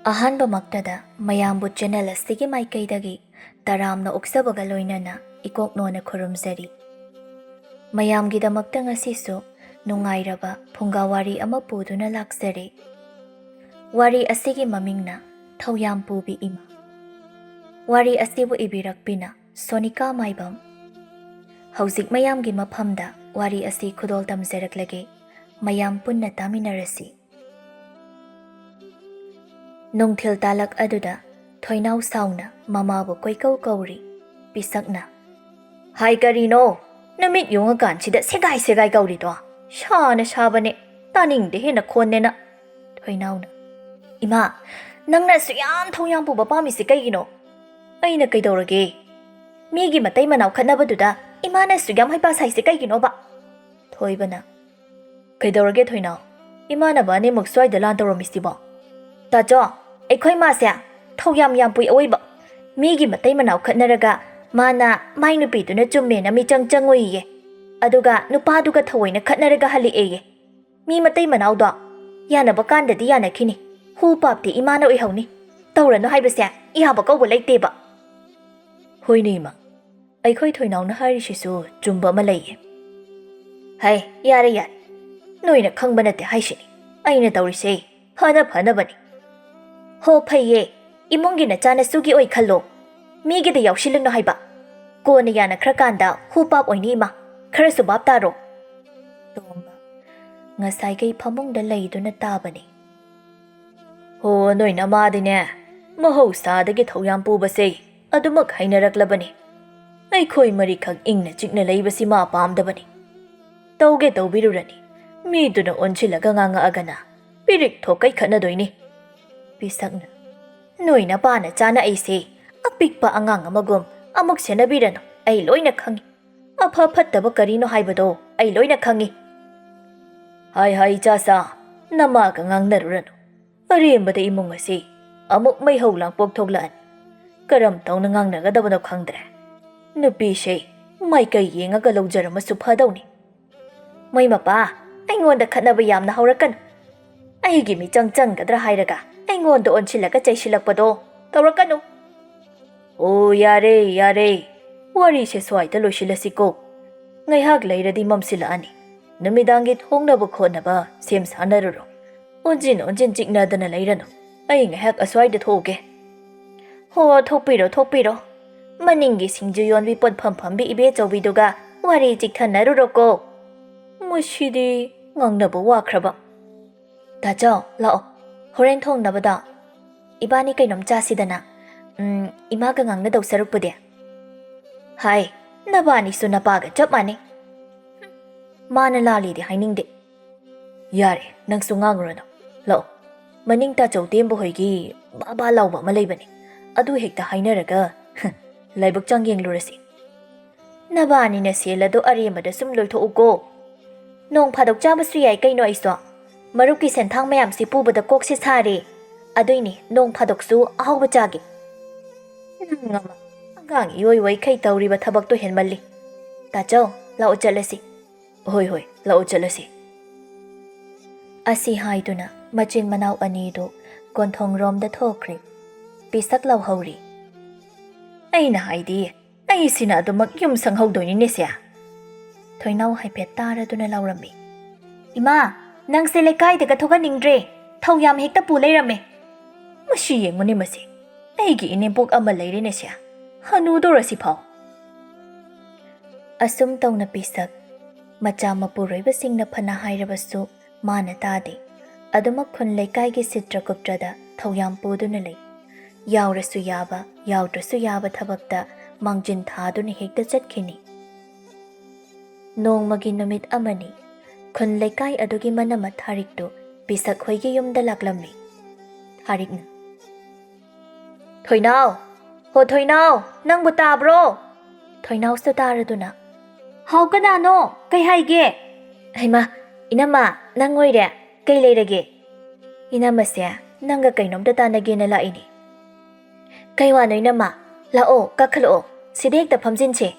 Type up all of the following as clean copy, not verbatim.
ꯑꯍꯥꯟꯕꯃꯛꯇꯗ ꯃꯌꯥꯝꯕꯨ ꯆꯦꯅꯦꯜ ꯑꯁꯤꯒꯤ ꯃꯥꯏꯀꯩꯗꯒꯤ ꯇꯔꯥꯝꯅ ꯑꯣꯛꯆꯕꯒ ꯂꯣꯏꯅꯅ ꯏꯀꯣꯛꯅꯣꯅ ꯈꯨꯔꯨꯝꯖꯔꯤ꯫ ꯃꯌꯥꯝꯒꯤꯗꯃꯛꯇ ꯉꯁꯤꯁꯨ ꯅꯨꯡꯉꯥꯏꯔꯕ ꯐꯨꯡꯒꯥ ꯋꯥꯔꯤ ꯑꯃ ꯄꯨꯗꯨꯅ ꯂꯥꯛꯆꯔꯤ꯫ ꯋꯥꯔꯤ ꯑꯁꯤꯒꯤ ꯃꯃꯤꯡꯅ ꯊꯧꯌꯥꯝ ꯄꯨꯕꯤ ꯏꯃꯥ꯫ ꯋꯥꯔꯤ ꯑꯁꯤꯕꯨ ꯏꯕꯤꯔꯛꯄꯤꯅ ꯁꯣꯅꯤꯀꯥ ꯃꯥꯏꯕꯝ꯫ ꯍꯧꯖꯤꯛ ꯃꯌꯥꯝꯒꯤ ꯃꯐꯝꯗ ꯋꯥꯔꯤ ꯑꯁꯤ ꯈꯨꯗꯣꯜ ꯇꯝꯖꯔꯛꯂꯒꯦ, ꯃꯌꯥꯝ ꯄꯨꯟꯅ ꯇꯥꯃꯤꯟꯅꯔꯁꯤ꯫ ꯅꯨꯡꯊꯤꯜ ꯇꯥꯂꯛ ꯑꯗꯨꯗ ꯊꯣꯏꯅꯥꯎ ꯁꯥꯎꯅ ꯃꯃꯥꯕꯨ ꯀꯣꯏꯀꯧ ꯀꯧꯔꯤ꯫ ꯄꯤꯁꯛꯅ, "ꯍꯥꯏ ꯀꯔꯤꯅꯣ? ꯅꯨꯃꯤꯠ ꯌꯨꯡꯉꯀꯥꯟꯁꯤꯗ ꯁꯦꯒꯥꯏ ꯁꯦꯒꯥꯏ ꯀꯧꯔꯤꯗꯣ? ꯁꯥꯅ ꯁꯥꯕꯅꯦ, ꯇꯥꯅꯤꯡꯗꯦ ꯍꯦꯟꯅ ꯈꯣꯟꯅꯦꯅ." ꯊꯣꯏꯅꯥꯎꯅ, "ꯏꯃꯥ, ꯅꯪꯅ ꯌꯥꯝ ꯊꯧꯌꯥꯝ ꯄꯨꯕ ꯄꯥꯝꯃꯤꯁꯤ ꯀꯩꯒꯤꯅꯣ?" "ꯑꯩꯅ ꯀꯩꯗꯧꯔꯒꯦ? ꯃꯤꯒꯤ ꯃꯇꯩ ꯃꯅꯥꯎ ꯈꯠꯅꯕꯗꯨꯗ ꯏꯃꯥꯅ ꯌꯥꯝ ꯍꯩꯄꯥ ꯁꯥꯏꯁꯦ ꯀꯩꯒꯤꯅꯣꯕ?" ꯊꯣꯏꯕꯅ, "ꯀꯩꯗꯧꯔꯒꯦ ꯊꯣꯏꯅꯥꯎ? ꯏꯃꯥꯟꯅꯕ ꯑꯅꯤꯃꯛ ꯁ꯭ꯋꯥꯏꯗ ꯂꯥꯟ ꯇꯧꯔꯝꯃꯤꯁꯤꯕꯣ?" "ꯇꯥꯆꯣ, ꯑꯩꯈꯣꯏ ꯃꯥꯁꯦ ꯊꯧꯌꯥꯝ ꯌꯥꯝ ꯄꯨꯏ ꯑꯋꯣꯏꯕ꯫ ꯃꯤꯒꯤ ꯃꯇꯩ ꯃꯅꯥꯎ ꯈꯠꯅꯔꯒ ꯃꯥꯅ ꯃꯥꯏ ꯅꯨꯄꯤꯗꯨꯅ ꯆꯨꯝꯃꯦꯅ ꯃꯤꯆꯪ ꯆꯪꯉꯨꯏꯌꯦ, ꯑꯗꯨꯒ ꯅꯨꯄꯥꯗꯨꯒ ꯊꯑꯣꯏꯅ ꯈꯠꯅꯔꯒ ꯍꯜꯂꯛꯑꯦꯌꯦ꯫ ꯃꯤ ꯃꯇꯩ ꯃꯅꯥꯎꯗꯣ ꯌꯥꯅꯕ ꯀꯥꯟꯗꯗꯤ ꯌꯥꯅꯈꯤꯅꯤ, ꯍꯨ ꯄꯥꯞꯇꯤ ꯏꯃꯥꯅ ꯑꯣꯏꯍꯧꯅꯤ, ꯇꯧꯔꯅꯨ ꯍꯥꯏꯕꯁꯦ ꯏꯌꯥꯕ ꯀꯧꯕ ꯂꯩꯇꯦꯕ." "ꯍꯣꯏꯅꯦ ꯏꯃꯥ, ꯑꯩꯈꯣꯏ ꯊꯣꯏꯅꯥꯎꯅ ꯍꯥꯏꯔꯤꯁꯤꯁꯨ ꯆꯨꯝꯕ ꯑꯃ ꯂꯩꯌꯦ." "ꯍꯩ, ꯌꯥꯔꯦ ꯌꯥꯔꯦ, ꯅꯣꯏꯅ ꯈꯪꯕ ꯅꯠꯇꯦ ꯍꯥꯏꯁꯤꯅꯤ, ꯑꯩꯅ ꯇꯧꯔꯤꯁꯦ ꯐꯅ ꯐꯅꯕꯅꯤ." "ꯍꯣ ꯐꯩꯌꯦ, ꯏꯃꯨꯡꯒꯤ ꯅꯆꯥꯅꯁꯨꯒꯤ ꯑꯣꯏ ꯈꯜꯂꯣ, ꯃꯤꯒꯤꯗ ꯌꯥꯎꯁꯤꯜꯂꯨꯅꯨ ꯍꯥꯏꯕ꯫ ꯀꯣꯟꯅ ꯌꯥꯅꯈ꯭ꯔꯀꯥꯟꯗ ꯍꯨ ꯄꯥꯞ ꯑꯣꯏꯅꯤ ꯏꯃꯥ, ꯈꯔꯁꯨ ꯚꯥꯞ ꯇꯥꯔꯣ." ꯇꯣꯝꯕ ꯉꯁꯥꯏꯈꯩ ꯐꯃꯨꯡꯗ ꯂꯩꯗꯨꯅ ꯇꯥꯕꯅꯤ꯫ "ꯍꯣ ꯅꯣꯏ ꯅꯃꯥꯗꯤꯅꯦ, ꯃꯍꯧꯁꯥꯗꯒꯤ ꯊꯧꯌꯥꯝ ꯄꯨꯕꯁꯦ ꯑꯗꯨꯃꯛ ꯍꯩꯅꯔꯛꯂꯕꯅꯤ꯫ ꯑꯩꯈꯣꯏ ꯃꯔꯤꯈꯛ ꯏꯪꯅ ꯆꯤꯛꯅ ꯂꯩꯕꯁꯤ ꯃꯥ ꯄꯥꯝꯗꯕꯅꯤ꯫ ꯇꯧꯒꯦ ꯇꯧꯕꯤꯔꯨꯔꯅꯤ, ꯃꯤꯗꯨꯅ ꯑꯣꯟꯁꯤꯜꯂꯒ ꯉꯥꯡꯉꯛꯑꯒꯅ ꯄꯤꯔꯤꯛ ꯊꯣꯛꯀꯩ ꯈꯠꯅꯗꯣꯏꯅꯤ." ꯄꯤꯁꯛꯅ, "ꯅꯣꯏ ꯅꯄꯥꯅ ꯆꯥꯅ ꯑꯩꯁꯦ ꯑꯄꯤꯛꯄ ꯑꯉꯥꯡ ꯑꯃꯒꯨꯝ ꯑꯃꯨꯛ ꯁꯦꯟꯅꯕꯤꯔꯅꯨ, ꯑꯩ ꯂꯣꯏꯅ ꯈꯪꯉꯤ꯫ ꯑꯐ ꯐꯠꯇꯕ ꯀꯔꯤꯅꯣ ꯍꯥꯏꯕꯗꯣ ꯑꯩ ꯂꯣꯏꯅ ꯈꯪꯉꯤ." "ꯍꯥꯏ ꯍꯥꯏ ꯏꯆꯥꯁꯥ, ꯅꯃꯥꯒ ꯉꯥꯡꯅꯔꯨꯔꯅꯨ꯫ ꯑꯔꯦꯝꯕꯗ ꯏꯃꯨꯡ ꯑꯁꯤ ꯑꯃꯨꯛ ꯃꯩꯍꯧ ꯂꯥꯡꯄꯣꯛ ꯊꯣꯛꯂꯛꯑꯅꯤ, ꯀꯔꯝ ꯇꯧꯅ ꯉꯥꯡꯅꯒꯗꯕꯅꯣ ꯈꯪꯗ꯭ꯔꯦ꯫ ꯅꯨꯄꯤꯁꯦ ꯃꯥꯏꯀꯩ ꯌꯦꯡꯉꯒ ꯂꯧꯖꯔꯝꯃꯁꯨ ꯐꯗꯧꯅꯤ." "ꯃꯣꯏ ꯃꯄꯥ, ꯑꯩꯉꯣꯟꯗ ꯈꯠꯅꯕ ꯌꯥꯝꯅ ꯍꯧꯔꯛꯀꯅꯨ꯫ ꯑꯩꯒꯤ ꯃꯤꯆꯪ ꯆꯪꯒꯗ꯭ꯔꯥ ꯍꯥꯏꯔꯒ ꯑꯩꯉꯣꯟꯗ ꯑꯣꯟꯁꯤꯜꯂꯒ ꯆꯩꯁꯤꯜꯂꯛꯄꯗꯣ ꯇꯧꯔꯛꯀꯅꯨ." "ꯑꯣ ꯌꯥꯔꯦ ꯌꯥꯔꯦ, ꯋꯥꯔꯤꯁꯦ ꯁ꯭ꯋꯥꯏꯗ ꯂꯣꯏꯁꯤꯜꯂꯁꯤꯀꯣ, ꯉꯥꯏꯍꯥꯛ ꯂꯩꯔꯗꯤ ꯃꯝꯁꯤꯜꯂꯛꯑꯅꯤ꯫ ꯅꯨꯃꯤꯗꯥꯡꯒꯤ ꯊꯣꯡꯅꯕ ꯈꯣꯠꯅꯕ ꯁꯦꯝ ꯁꯥꯟꯅꯔꯨꯔꯣ, ꯑꯣꯟꯖꯤꯟ ꯆꯤꯛꯅꯗꯅ ꯂꯩꯔꯅꯨ, ꯑꯩ ꯉꯥꯏꯍꯥꯛ ꯑꯁ꯭ꯋꯥꯏꯗ ꯊꯣꯛꯎꯒꯦ." "ꯍꯣ ꯊꯣꯛꯄꯤꯔꯣ ꯊꯣꯛꯄꯤꯔꯣ, ꯃꯅꯤꯡꯒꯤ ꯁꯤꯡꯖꯨ ꯌꯣꯟꯕꯤ ꯄꯣꯠꯐꯝ ꯐꯝꯕꯤ ꯏꯕꯦꯆꯧꯕꯤꯗꯨꯒ ꯋꯥꯔꯤ ꯆꯤꯛꯊꯅꯔꯨꯔꯣꯀꯣ꯫ ꯃꯁꯤꯗꯤ ꯉꯥꯡꯅꯕ ꯋꯥꯈ꯭ꯔꯕ." "ꯇꯥꯆꯧ ꯂꯥꯛꯑꯣ, ꯍꯣꯔꯦꯟ ꯊꯣꯡꯅꯕꯗꯣ ꯏꯕꯥꯅꯤ ꯀꯩꯅꯣꯝ ꯆꯥꯁꯤꯗꯅ, ꯏꯃꯥꯒ ꯉꯥꯡꯅꯗꯧ ꯁꯔꯨꯛꯄꯨꯗꯤ." "ꯍꯥꯏ, ꯅꯕꯥꯅꯤꯁꯨ ꯅꯄꯥꯒ ꯆꯞ ꯃꯥꯟꯅꯩ, ꯃꯥꯅ ꯂꯥꯜꯂꯤꯗꯤ ꯍꯥꯏꯅꯤꯡꯗꯦ." "ꯌꯥꯔꯦ, ꯅꯪꯁꯨ ꯉꯥꯡꯉꯨꯔꯅꯨ, ꯂꯥꯛꯑꯣ, ꯃꯅꯤꯡ ꯇꯥꯆꯧ ꯇꯦꯝꯕ ꯍꯣꯏꯒꯤ ꯕꯥꯕꯥ ꯂꯥꯎꯕ ꯑꯃ ꯂꯩꯕꯅꯤ, ꯑꯗꯨ ꯍꯦꯛꯇ ꯍꯥꯏꯅꯔꯒ ꯂꯥꯏꯕꯛ ꯆꯥꯡ ꯌꯦꯡꯂꯨꯔꯁꯤ." "ꯅꯕꯥꯅꯤꯅ ꯁꯦꯜ ꯑꯗꯨ ꯑꯔꯦꯝꯕꯗ ꯁꯨꯝ ꯂꯣꯏꯊꯣꯛꯎꯀꯣ, ꯅꯣꯡ ꯐꯥꯗꯣꯛ ꯆꯥꯕꯁꯨ ꯌꯥꯏ ꯀꯩꯅꯣ ꯑꯩꯁꯨ꯫ ꯃꯔꯨꯞꯀꯤ ꯁꯦꯟꯊꯥꯡ ꯃꯌꯥꯝꯁꯤ ꯄꯨꯕꯗ ꯀꯣꯛꯁꯤ ꯁꯥꯔꯦ, ꯑꯗꯨꯏꯅꯤ ꯅꯣꯡ ꯐꯥꯗꯣꯛꯁꯨ ꯑꯍꯥꯎꯕ ꯆꯥꯒꯦ." "ꯅꯪ ꯑꯃ ꯑꯉꯥꯡ ꯏꯑꯣꯏ ꯑꯣꯏꯈꯩ ꯇꯧꯔꯤꯕ ꯊꯕꯛꯇꯣ ꯍꯦꯟꯃꯜꯂꯤ꯫ ꯇꯥꯆꯧ ꯂꯥꯛꯑꯣ ꯆꯠꯂꯁꯤ." "ꯍꯣꯏ ꯍꯣꯏ, ꯂꯥꯛꯑꯣ ꯆꯠꯂꯁꯤ." ꯑꯁꯤ ꯍꯥꯏꯗꯨꯅ ꯃꯆꯤꯟ ꯃꯅꯥꯎ ꯑꯅꯤꯗꯨ ꯀꯣꯟꯊꯣꯡꯔꯣꯝꯗ ꯊꯣꯛꯈ꯭ꯔꯦ꯫ ꯄꯤꯁꯛ ꯂꯥꯎꯍꯧꯔꯤ, "ꯑꯩꯅ ꯍꯥꯏꯗꯤ ꯑꯩꯁꯤꯅ ꯑꯗꯨꯃꯛ ꯌꯨꯝ ꯁꯪꯍꯧꯗꯣꯏꯅꯤꯅꯦꯁꯦ." ꯊꯣꯏꯅꯥꯎ ꯍꯥꯏꯐꯦꯠ ꯇꯥꯔꯗꯨꯅ ꯂꯥꯎꯔꯝꯃꯤ, "ꯏꯃꯥ, ꯅꯪꯁꯦ ꯂꯩꯀꯥꯏꯗꯒ ꯊꯣꯛꯍꯟꯅꯤꯡꯗ꯭ꯔꯦ, ꯊꯧꯌꯥꯝ ꯍꯦꯛꯇ ꯄꯨ ꯂꯩꯔꯝꯃꯦ." "ꯃꯁꯤ ꯌꯦꯡꯉꯨꯅꯦ ꯃꯁꯤ, ꯑꯩꯒꯤ ꯏꯅꯦꯝꯄꯣꯛ ꯑꯃ ꯂꯩꯔꯦꯅꯦꯁꯦ, ꯍꯅꯨꯗꯧꯔꯁꯤꯐꯥꯎ." ꯑꯁꯨꯝ ꯇꯧꯅ ꯄꯤꯁꯛ, ꯃꯆꯥ ꯃꯄꯨꯔꯣꯏꯕꯁꯤꯡꯅ ꯐꯅ ꯍꯥꯏꯔꯕꯁꯨ ꯃꯥꯅ ꯇꯥꯗꯦ, ꯑꯗꯨꯃꯛ ꯈꯨꯟ ꯂꯩꯀꯥꯏꯒꯤ ꯆꯤꯇ꯭ꯔꯒꯨꯞꯇ꯭ꯔꯗ ꯊꯧꯌꯥꯝ ꯄꯨꯗꯨꯅ ꯂꯩ꯫ ꯌꯥꯎꯔꯁꯨ ꯌꯥꯕ ꯌꯥꯎꯗ꯭ꯔꯁꯨ ꯌꯥꯕ ꯊꯕꯛꯇ ꯃꯥꯡꯖꯤꯟ ꯊꯥꯗꯨꯅ ꯍꯦꯛꯇ ꯆꯠꯈꯤꯅꯤ꯫ ꯅꯣꯡꯃꯒꯤ ꯅꯨꯃꯤꯠ ꯑꯃꯅꯤ, ꯈꯨꯟ ꯂꯩꯀꯥꯏ ꯑꯗꯨꯒꯤ ꯃꯅꯃ ꯊꯥꯔꯤꯛꯇꯨ ꯄꯤꯁꯛ ꯍꯣꯏꯒꯤ ꯌꯨꯝꯗ ꯂꯥꯛꯂꯝꯃꯤ꯫ ꯊꯥꯔꯤꯛꯅ, "ꯊꯣꯏꯅꯥꯎ, ꯍꯣ ꯊꯣꯏꯅꯥꯎ, ꯅꯪꯕꯨ ꯇꯥꯕ꯭ꯔꯣ?" ꯊꯣꯏꯅꯥꯎꯁꯨ ꯇꯥꯔꯗꯨꯅ, "ꯍꯥꯎ ꯀꯅꯥꯅꯣ? ꯀꯩ ꯍꯥꯏꯒꯦ?" "ꯍꯩꯃꯥ, ꯏꯅꯝꯃ ꯅꯪ ꯑꯣꯏꯔꯦ, ꯀꯩ ꯂꯩꯔꯒꯦ?" "ꯏꯅꯝꯃꯁꯦ ꯅꯪꯒ ꯀꯩꯅꯣꯝꯇ ꯇꯥꯟꯅꯒꯦꯅ ꯂꯥꯛꯏꯅꯤ." "ꯀꯩ ꯋꯥꯅꯣ ꯏꯅꯝꯃ? ꯂꯥꯛꯑꯣ ꯀꯥꯈꯠꯂꯛꯑꯣ, ꯁꯤꯗ ꯍꯦꯛꯇ ꯐꯝꯖꯤꯟꯁꯦ."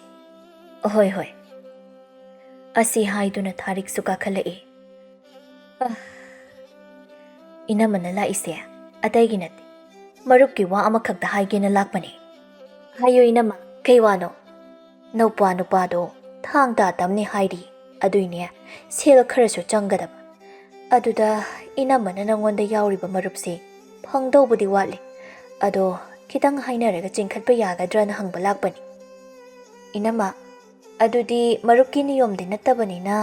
"ꯍꯣꯏ ꯍꯣꯏ." ꯑꯁꯤ ꯍꯥꯏꯗꯨꯅ ꯊꯥꯔꯤꯛꯁꯨ ꯀꯥꯈꯠꯂꯛꯏ꯫ "ꯏꯅꯝꯃꯅ ꯂꯥꯛꯏꯁꯦ ꯑꯇꯩꯒꯤ ꯅꯠꯇꯦ, ꯃꯔꯨꯞꯀꯤ ꯋꯥ ꯑꯃꯈꯛꯇ ꯍꯥꯏꯒꯦꯅ ꯂꯥꯛꯄꯅꯤ. ꯍꯥꯏꯌꯨ ꯏꯅꯝꯃ, ꯀꯩ ꯋꯥꯅꯣ? ꯅꯧꯄꯥ ꯅꯨꯄꯥꯗꯣ ꯊꯥꯡ ꯇꯥ ꯇꯝꯅꯤ ꯍꯥꯏꯔꯤ. ꯑꯗꯨꯏꯅꯦ ꯁꯦꯜ ꯈꯔꯁꯨ ꯆꯪꯒꯗꯕ. ꯑꯗꯨꯗ ꯏꯅꯝꯃꯅ ꯅꯪꯉꯣꯟꯗ ꯌꯥꯎꯔꯤꯕ ꯃꯔꯨꯞꯁꯦ ꯐꯪꯗꯧꯕꯗꯤ ꯋꯥꯠꯂꯤ. ꯑꯗꯣ ꯈꯤꯇꯪ ꯍꯥꯏꯅꯔꯒ ꯆꯤꯡꯈꯠꯄ ꯌꯥꯒꯗ꯭ꯔꯅ ꯍꯪꯕ ꯂꯥꯛꯄꯅꯤ. ꯏꯅꯝꯃ, ꯑꯗꯨꯗꯤ ꯃꯔꯨꯞꯀꯤ ꯅꯤꯌꯣꯝꯗꯤ ꯅꯠꯇꯕꯅꯤꯅ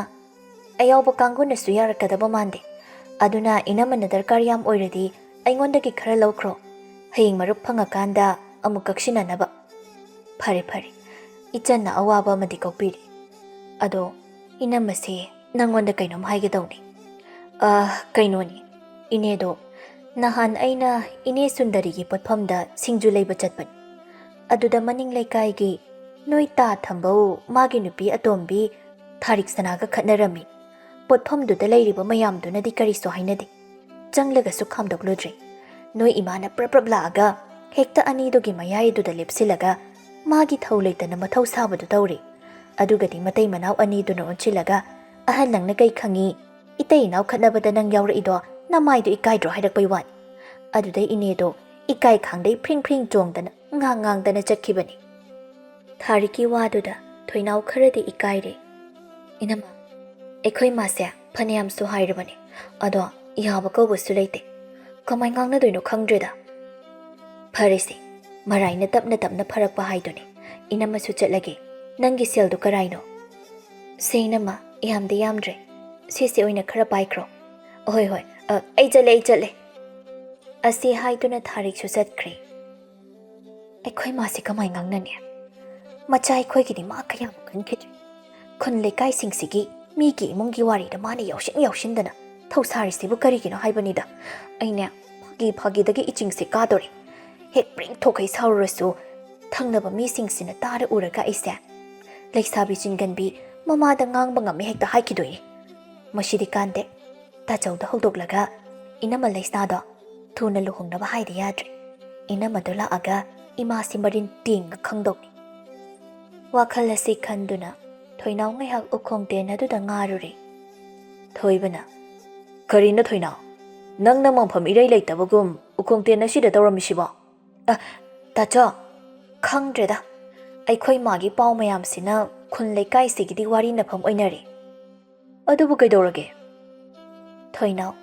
ꯑꯌꯥꯎꯕ ꯀꯥꯡꯕꯨꯅꯁꯨ ꯌꯥꯔꯛꯀꯗꯕ ꯃꯥꯟꯗꯦ. ꯑꯗꯨꯅ ꯏꯅꯝꯃꯅ ꯗꯔꯀꯥꯔ ꯌꯥꯝ ꯑꯣꯏꯔꯗꯤ ꯑꯩꯉꯣꯟꯗꯒꯤ ꯈꯔ ꯂꯧꯈ꯭ꯔꯣ. ꯍꯌꯦꯡ ꯃꯔꯨꯞ ꯐꯪꯉꯀꯥꯟꯗ ꯑꯃꯨꯛ ꯀꯛꯁꯤꯟꯅꯅꯕ. ꯐꯔꯦ ꯐꯔꯦ, ꯏꯆꯟꯅ ꯑꯋꯥꯕ ꯑꯃꯗꯤ ꯀꯣꯛꯄꯤꯔꯤ. ꯑꯗꯣ ꯏꯅꯝꯃꯁꯦ ꯅꯪꯉꯣꯟꯗ ꯀꯩꯅꯣꯝ ꯍꯥꯏꯒꯗꯧꯅꯤ. ꯀꯩꯅꯣꯅꯤ, ꯏꯅꯦꯗꯣ ꯅꯍꯥꯟ ꯑꯩꯅ ꯏꯅꯦ ꯁꯨꯟꯗꯔꯤꯒꯤ ꯄꯣꯠꯐꯝꯗ ꯁꯤꯡꯖꯨ ꯂꯩꯕ ꯆꯠꯄꯅꯤ. ꯑꯗꯨꯗ ꯃꯅꯤꯡ ꯂꯩꯀꯥꯏꯒꯤ ꯅꯣꯏ ꯇꯥ ꯊꯝꯕꯧ ꯃꯥꯒꯤ ꯅꯨꯄꯤ ꯑꯇꯣꯝꯕꯤ ꯊꯥꯔꯤꯛ ꯁꯅꯥꯒ ꯈꯠꯅꯔꯝꯃꯤ. ꯄꯣꯠꯐꯝꯗꯨꯗ ꯂꯩꯔꯤꯕ ꯃꯌꯥꯝꯗꯨꯅꯗꯤ ꯀꯔꯤꯁꯨ ꯍꯥꯏꯅꯗꯦ. ꯆꯪꯂꯒꯁꯨ ꯈꯥꯝꯗꯣꯛꯂꯨꯗ꯭ꯔꯦ. ꯅꯣꯏ ꯏꯃꯥꯅ ꯄ꯭ꯔꯞ ꯂꯥꯛꯑꯒ ꯍꯦꯛꯇ ꯑꯅꯤꯗꯨꯒꯤ ꯃꯌꯥꯏꯗꯨꯗ ꯂꯦꯞꯁꯤꯜꯂꯒ ꯃꯥꯒꯤ ꯊꯧ ꯂꯩꯇꯅ ꯃꯊꯧ ꯁꯥꯕꯗꯨ ꯇꯧꯔꯦ. ꯑꯗꯨꯒꯗꯤ ꯃꯇꯩ ꯃꯅꯥꯎ ꯑꯅꯤꯗꯨꯅ ꯑꯣꯟꯁꯤꯜꯂꯒ ꯑꯍꯜ ꯅꯪꯅ ꯀꯩ ꯈꯪꯉꯤ, 이때 이나우 ꯈꯠꯅꯕꯗ ꯅꯪ ꯌꯥꯎꯔꯛꯏꯗꯣ ꯅꯃꯥꯏꯗꯣ ꯏꯀꯥꯏꯗ꯭ꯔꯣ ꯍꯥꯏꯔꯛꯄꯩ ꯋꯥꯅꯤ. ꯑꯗꯨꯗꯩ ꯏꯅꯦꯗꯣ ꯏꯀꯥꯏ ꯈꯥꯡꯗꯩ ꯐ꯭ꯔꯤꯡ ꯆꯣꯡꯗꯅ ꯉꯥꯡꯗꯅ ꯆꯠꯈꯤꯕꯅꯤ. ꯊꯥꯔꯤꯛꯀꯤ ꯋꯥꯗꯨꯗ ꯊꯣꯏꯅꯥꯎ ꯈꯔꯗꯤ ꯏꯀꯥꯏꯔꯦ. ꯏꯅꯝꯃ, ꯑꯩꯈꯣꯏ ꯃꯥꯁꯦ ꯐꯅꯌꯥꯝꯁꯨ ꯍꯥꯏꯔꯕꯅꯤ. ꯑꯗꯣ ꯌꯥꯕ ꯀꯧꯕꯁꯨ ꯂꯩꯇꯦ. ꯀꯃꯥꯏ ꯉꯥꯡꯅꯗꯣꯏꯅꯣ ꯈꯪꯗ꯭ꯔꯦꯗ. ꯐꯔꯦꯁꯦ, ꯃꯔꯥꯏꯅ ꯇꯞꯅ ꯐꯔꯛꯄ ꯍꯥꯏꯗꯨꯅꯤ. ꯏꯅꯝꯃꯁꯨ ꯆꯠꯂꯒꯦ. ꯅꯪꯒꯤ ꯁꯦꯜꯗꯨ ꯀꯔꯥꯏꯅꯣ? ꯁꯦ ꯏꯅꯝꯃ, ꯌꯥꯝꯗꯤ ꯌꯥꯝꯗ꯭ꯔꯦ. ꯁꯤꯁꯦ ꯑꯣꯏꯅ ꯈꯔ ꯄꯥꯏꯈ꯭ꯔꯣ. ꯍꯣꯏ, ꯑꯩ ꯆꯠꯂꯦ. ꯑꯁꯤ ꯍꯥꯏꯗꯨꯅ ꯊꯥꯔꯤꯛꯁꯨ ꯆꯠꯈ꯭ꯔꯦ. ꯑꯩꯈꯣꯏ ꯃꯥꯁꯤ ꯀꯃꯥꯏ ꯉꯥꯡꯅꯅꯤ? ꯃꯆꯥ ꯑꯩꯈꯣꯏꯒꯤꯗꯤ ꯃꯥ ꯀꯌꯥꯃꯨꯛ ꯈꯟꯈꯤꯗ꯭ꯔꯦ. ꯈꯨꯟ ꯂꯩꯀꯥꯏꯁꯤꯡꯁꯤꯒꯤ ꯃꯤꯒꯤ ꯏꯃꯨꯡꯒꯤ ꯋꯥꯔꯤꯗ ꯃꯥꯅ ꯌꯥꯎꯁꯤꯟꯗꯅ ꯊꯧꯁꯥꯔꯤꯁꯤꯕꯨ ꯀꯔꯤꯒꯤꯅꯣ ꯍꯥꯏꯕꯅꯤꯗ. ꯑꯩꯅꯦ ꯐꯥꯒꯤꯗꯒꯤ ꯏꯆꯤꯡꯁꯦ ꯀꯥꯗꯣꯔꯦ. ꯍꯦꯛ ꯄ꯭ꯔꯤꯡ ꯊꯣꯛꯈꯩ ꯁꯥꯎꯔꯨꯔꯁꯨ ꯊꯪꯅꯕ ꯃꯤꯁꯤꯡꯁꯤꯅ ꯇꯥꯔ ꯎꯔꯒ ꯑꯩꯁꯦ ꯂꯩꯁꯥꯕꯤ ꯆꯤꯟꯒꯟꯕꯤ ꯃꯃꯥꯗ ꯉꯥꯡꯕ ꯉꯝꯃꯤ ꯍꯦꯛꯇ ꯍꯥꯏꯈꯤꯗꯣꯏꯅꯤ. ꯃꯁꯤꯗꯤ ꯀꯥꯟꯗꯦ. ꯇꯥꯆꯧꯗ ꯍꯧꯗꯣꯛꯂꯒ ꯏꯅꯝꯃ ꯂꯩꯁꯅꯥꯗꯣ ꯊꯨꯅ ꯂꯨꯍꯣꯡꯅꯕ ꯍꯥꯏꯗ ꯌꯥꯗ꯭ꯔꯦ. ꯏꯅꯝꯃꯗꯣ ꯂꯥꯛꯑꯒ ꯏꯃꯥꯁꯤ ꯃꯔꯤꯟ ꯇꯦꯡꯒ ꯈꯪꯗꯧꯅꯤ. ꯋꯥꯈꯜ ꯑꯁꯤ ꯈꯟꯗꯨꯅ ꯊꯣꯏꯅꯥꯎ ꯉꯥꯏꯍꯥꯛ ꯎꯈꯣꯡꯇꯦꯟ ꯑꯗꯨꯗ ꯉꯥꯔꯨꯔꯦ. ꯊꯣꯏꯕꯅ, ꯀꯔꯤꯅꯣ ꯊꯣꯏꯅꯥꯎ? ꯅꯪꯅ ꯃꯐꯝ ꯏꯔꯩ ꯂꯩꯇꯕꯒꯨꯝ ꯎꯈꯣꯡꯇꯦꯟ ꯑꯁꯤꯗ ꯇꯧꯔꯝꯃꯤꯁꯤꯕꯣ? ꯇꯥꯆꯧ, ꯈꯪꯗ꯭ꯔꯦꯗ. ꯑꯩꯈꯣꯏ ꯃꯥꯒꯤ ꯄꯥꯎ ꯃꯌꯥꯝꯁꯤꯅ ꯈꯨꯟ ꯂꯩꯀꯥꯏꯁꯤꯒꯤꯗꯤ ꯋꯥꯔꯤꯅꯐꯝ ꯑꯣꯏꯅꯔꯦ. ꯑꯗꯨꯕꯨ ꯀꯩꯗꯧꯔꯒꯦ? ꯊꯣꯏꯅꯥꯎ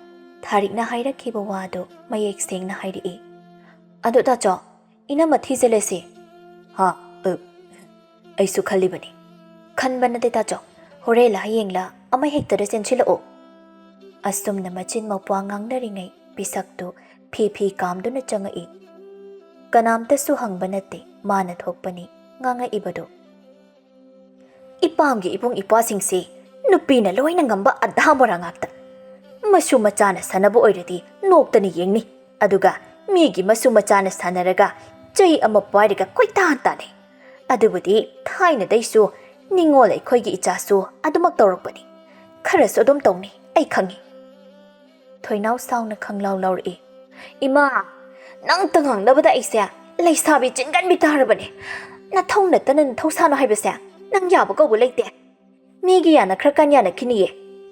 ꯊꯥꯔꯤꯛꯅ ꯍꯥꯏꯔꯛꯈꯤꯕ ꯋꯥꯗꯨ ꯃꯌꯦꯛ ꯁꯦꯡꯅ ꯍꯥꯏꯔꯛꯏ. ꯑꯗꯣ ꯇꯥꯆꯧ, ꯏꯅꯝꯃ ꯊꯤꯖꯤꯜꯂꯁꯤ. ꯑꯩꯁꯨ ꯈꯜꯂꯤꯕꯅꯤ. ꯈꯟꯕ ꯅꯠꯇꯦ ꯇꯥꯆꯧ, ꯍꯣꯔꯦꯟꯂ ꯍꯌꯦꯡꯂ ꯑꯃ ꯍꯦꯛꯇꯗ ꯆꯦꯟꯁꯤꯜꯂꯛꯑꯣ. ꯑꯁꯨꯝꯅ ꯃꯆꯤꯟ ꯃꯧꯄ꯭ꯋꯥ ꯉꯥꯡꯅꯔꯤꯉꯩ ꯄꯤꯁꯛꯇꯨ ꯐꯤ ꯀꯥꯝꯗꯨꯅ ꯆꯪꯉꯛꯏ. ꯀꯅꯥꯝꯇꯁꯨ ꯍꯪꯕ ꯅꯠꯇꯦ, ꯃꯥꯅ ꯊꯣꯛꯄꯅꯤ ꯉꯥꯡꯉꯛꯏꯕꯗꯨ. ꯏꯄꯥꯝꯒꯤ ꯏꯕꯨꯡ ꯏꯄ꯭ꯋꯥꯁꯤꯡꯁꯤ ꯅꯨꯄꯤꯅ ꯂꯣꯏꯅ ꯉꯝꯕ ꯑꯙꯥ ꯃꯣꯔꯥ ꯉꯥꯛꯇ. ꯃꯁꯨ ꯃꯆꯥꯅ ꯁꯥꯟꯅꯕ ꯑꯣꯏꯔꯗꯤ ꯅꯣꯛꯇꯅ ꯌꯦꯡꯅꯤ. ꯑꯗꯨꯒ ꯃꯤꯒꯤ ꯃꯁꯨ ꯃꯆꯥꯅ ꯁꯥꯟꯅꯔꯒ ꯆꯩ ꯑꯃ ꯄꯥꯏꯔꯒ ꯀꯣꯏꯇꯥꯟ ꯇꯥꯟꯅꯩ. ꯑꯗꯨꯕꯨꯗꯤ ꯊꯥꯏꯅꯗꯩꯁꯨ ꯅꯤꯡꯉꯣꯜ ꯑꯩꯈꯣꯏꯒꯤ ꯏꯆꯥꯁꯨ ꯑꯗꯨꯃꯛ ꯇꯧꯔꯛꯄꯅꯤ. ꯈꯔꯁꯨ ꯑꯗꯨꯝ ꯇꯧꯅꯤ, ꯑꯩ ꯈꯪꯉꯤ. ꯊꯣꯏꯅꯥꯎ ꯁꯥꯎꯅ ꯈꯪꯂꯥꯎ ꯂꯥꯎꯔꯛꯏ. ꯏꯃꯥ, ꯅꯪꯇ ꯉꯥꯡꯅꯕꯗ ꯑꯩꯁꯦ ꯂꯩꯁꯥꯕꯤ ꯆꯤꯟꯒꯟꯕꯤ ꯇꯥꯔꯕꯅꯦ. ꯅꯊꯧ ꯅꯠꯇꯅ ꯅꯊꯧꯁꯥꯅꯣ ꯍꯥꯏꯕꯁꯦ ꯅꯪ ꯌꯥꯕ ꯀꯧꯕ ꯂꯩꯇꯦ. ꯃꯤꯒꯤ ꯌꯥꯅꯈ꯭ꯔꯀꯥꯟ ꯌꯥꯅꯈꯤꯅꯤꯌꯦ.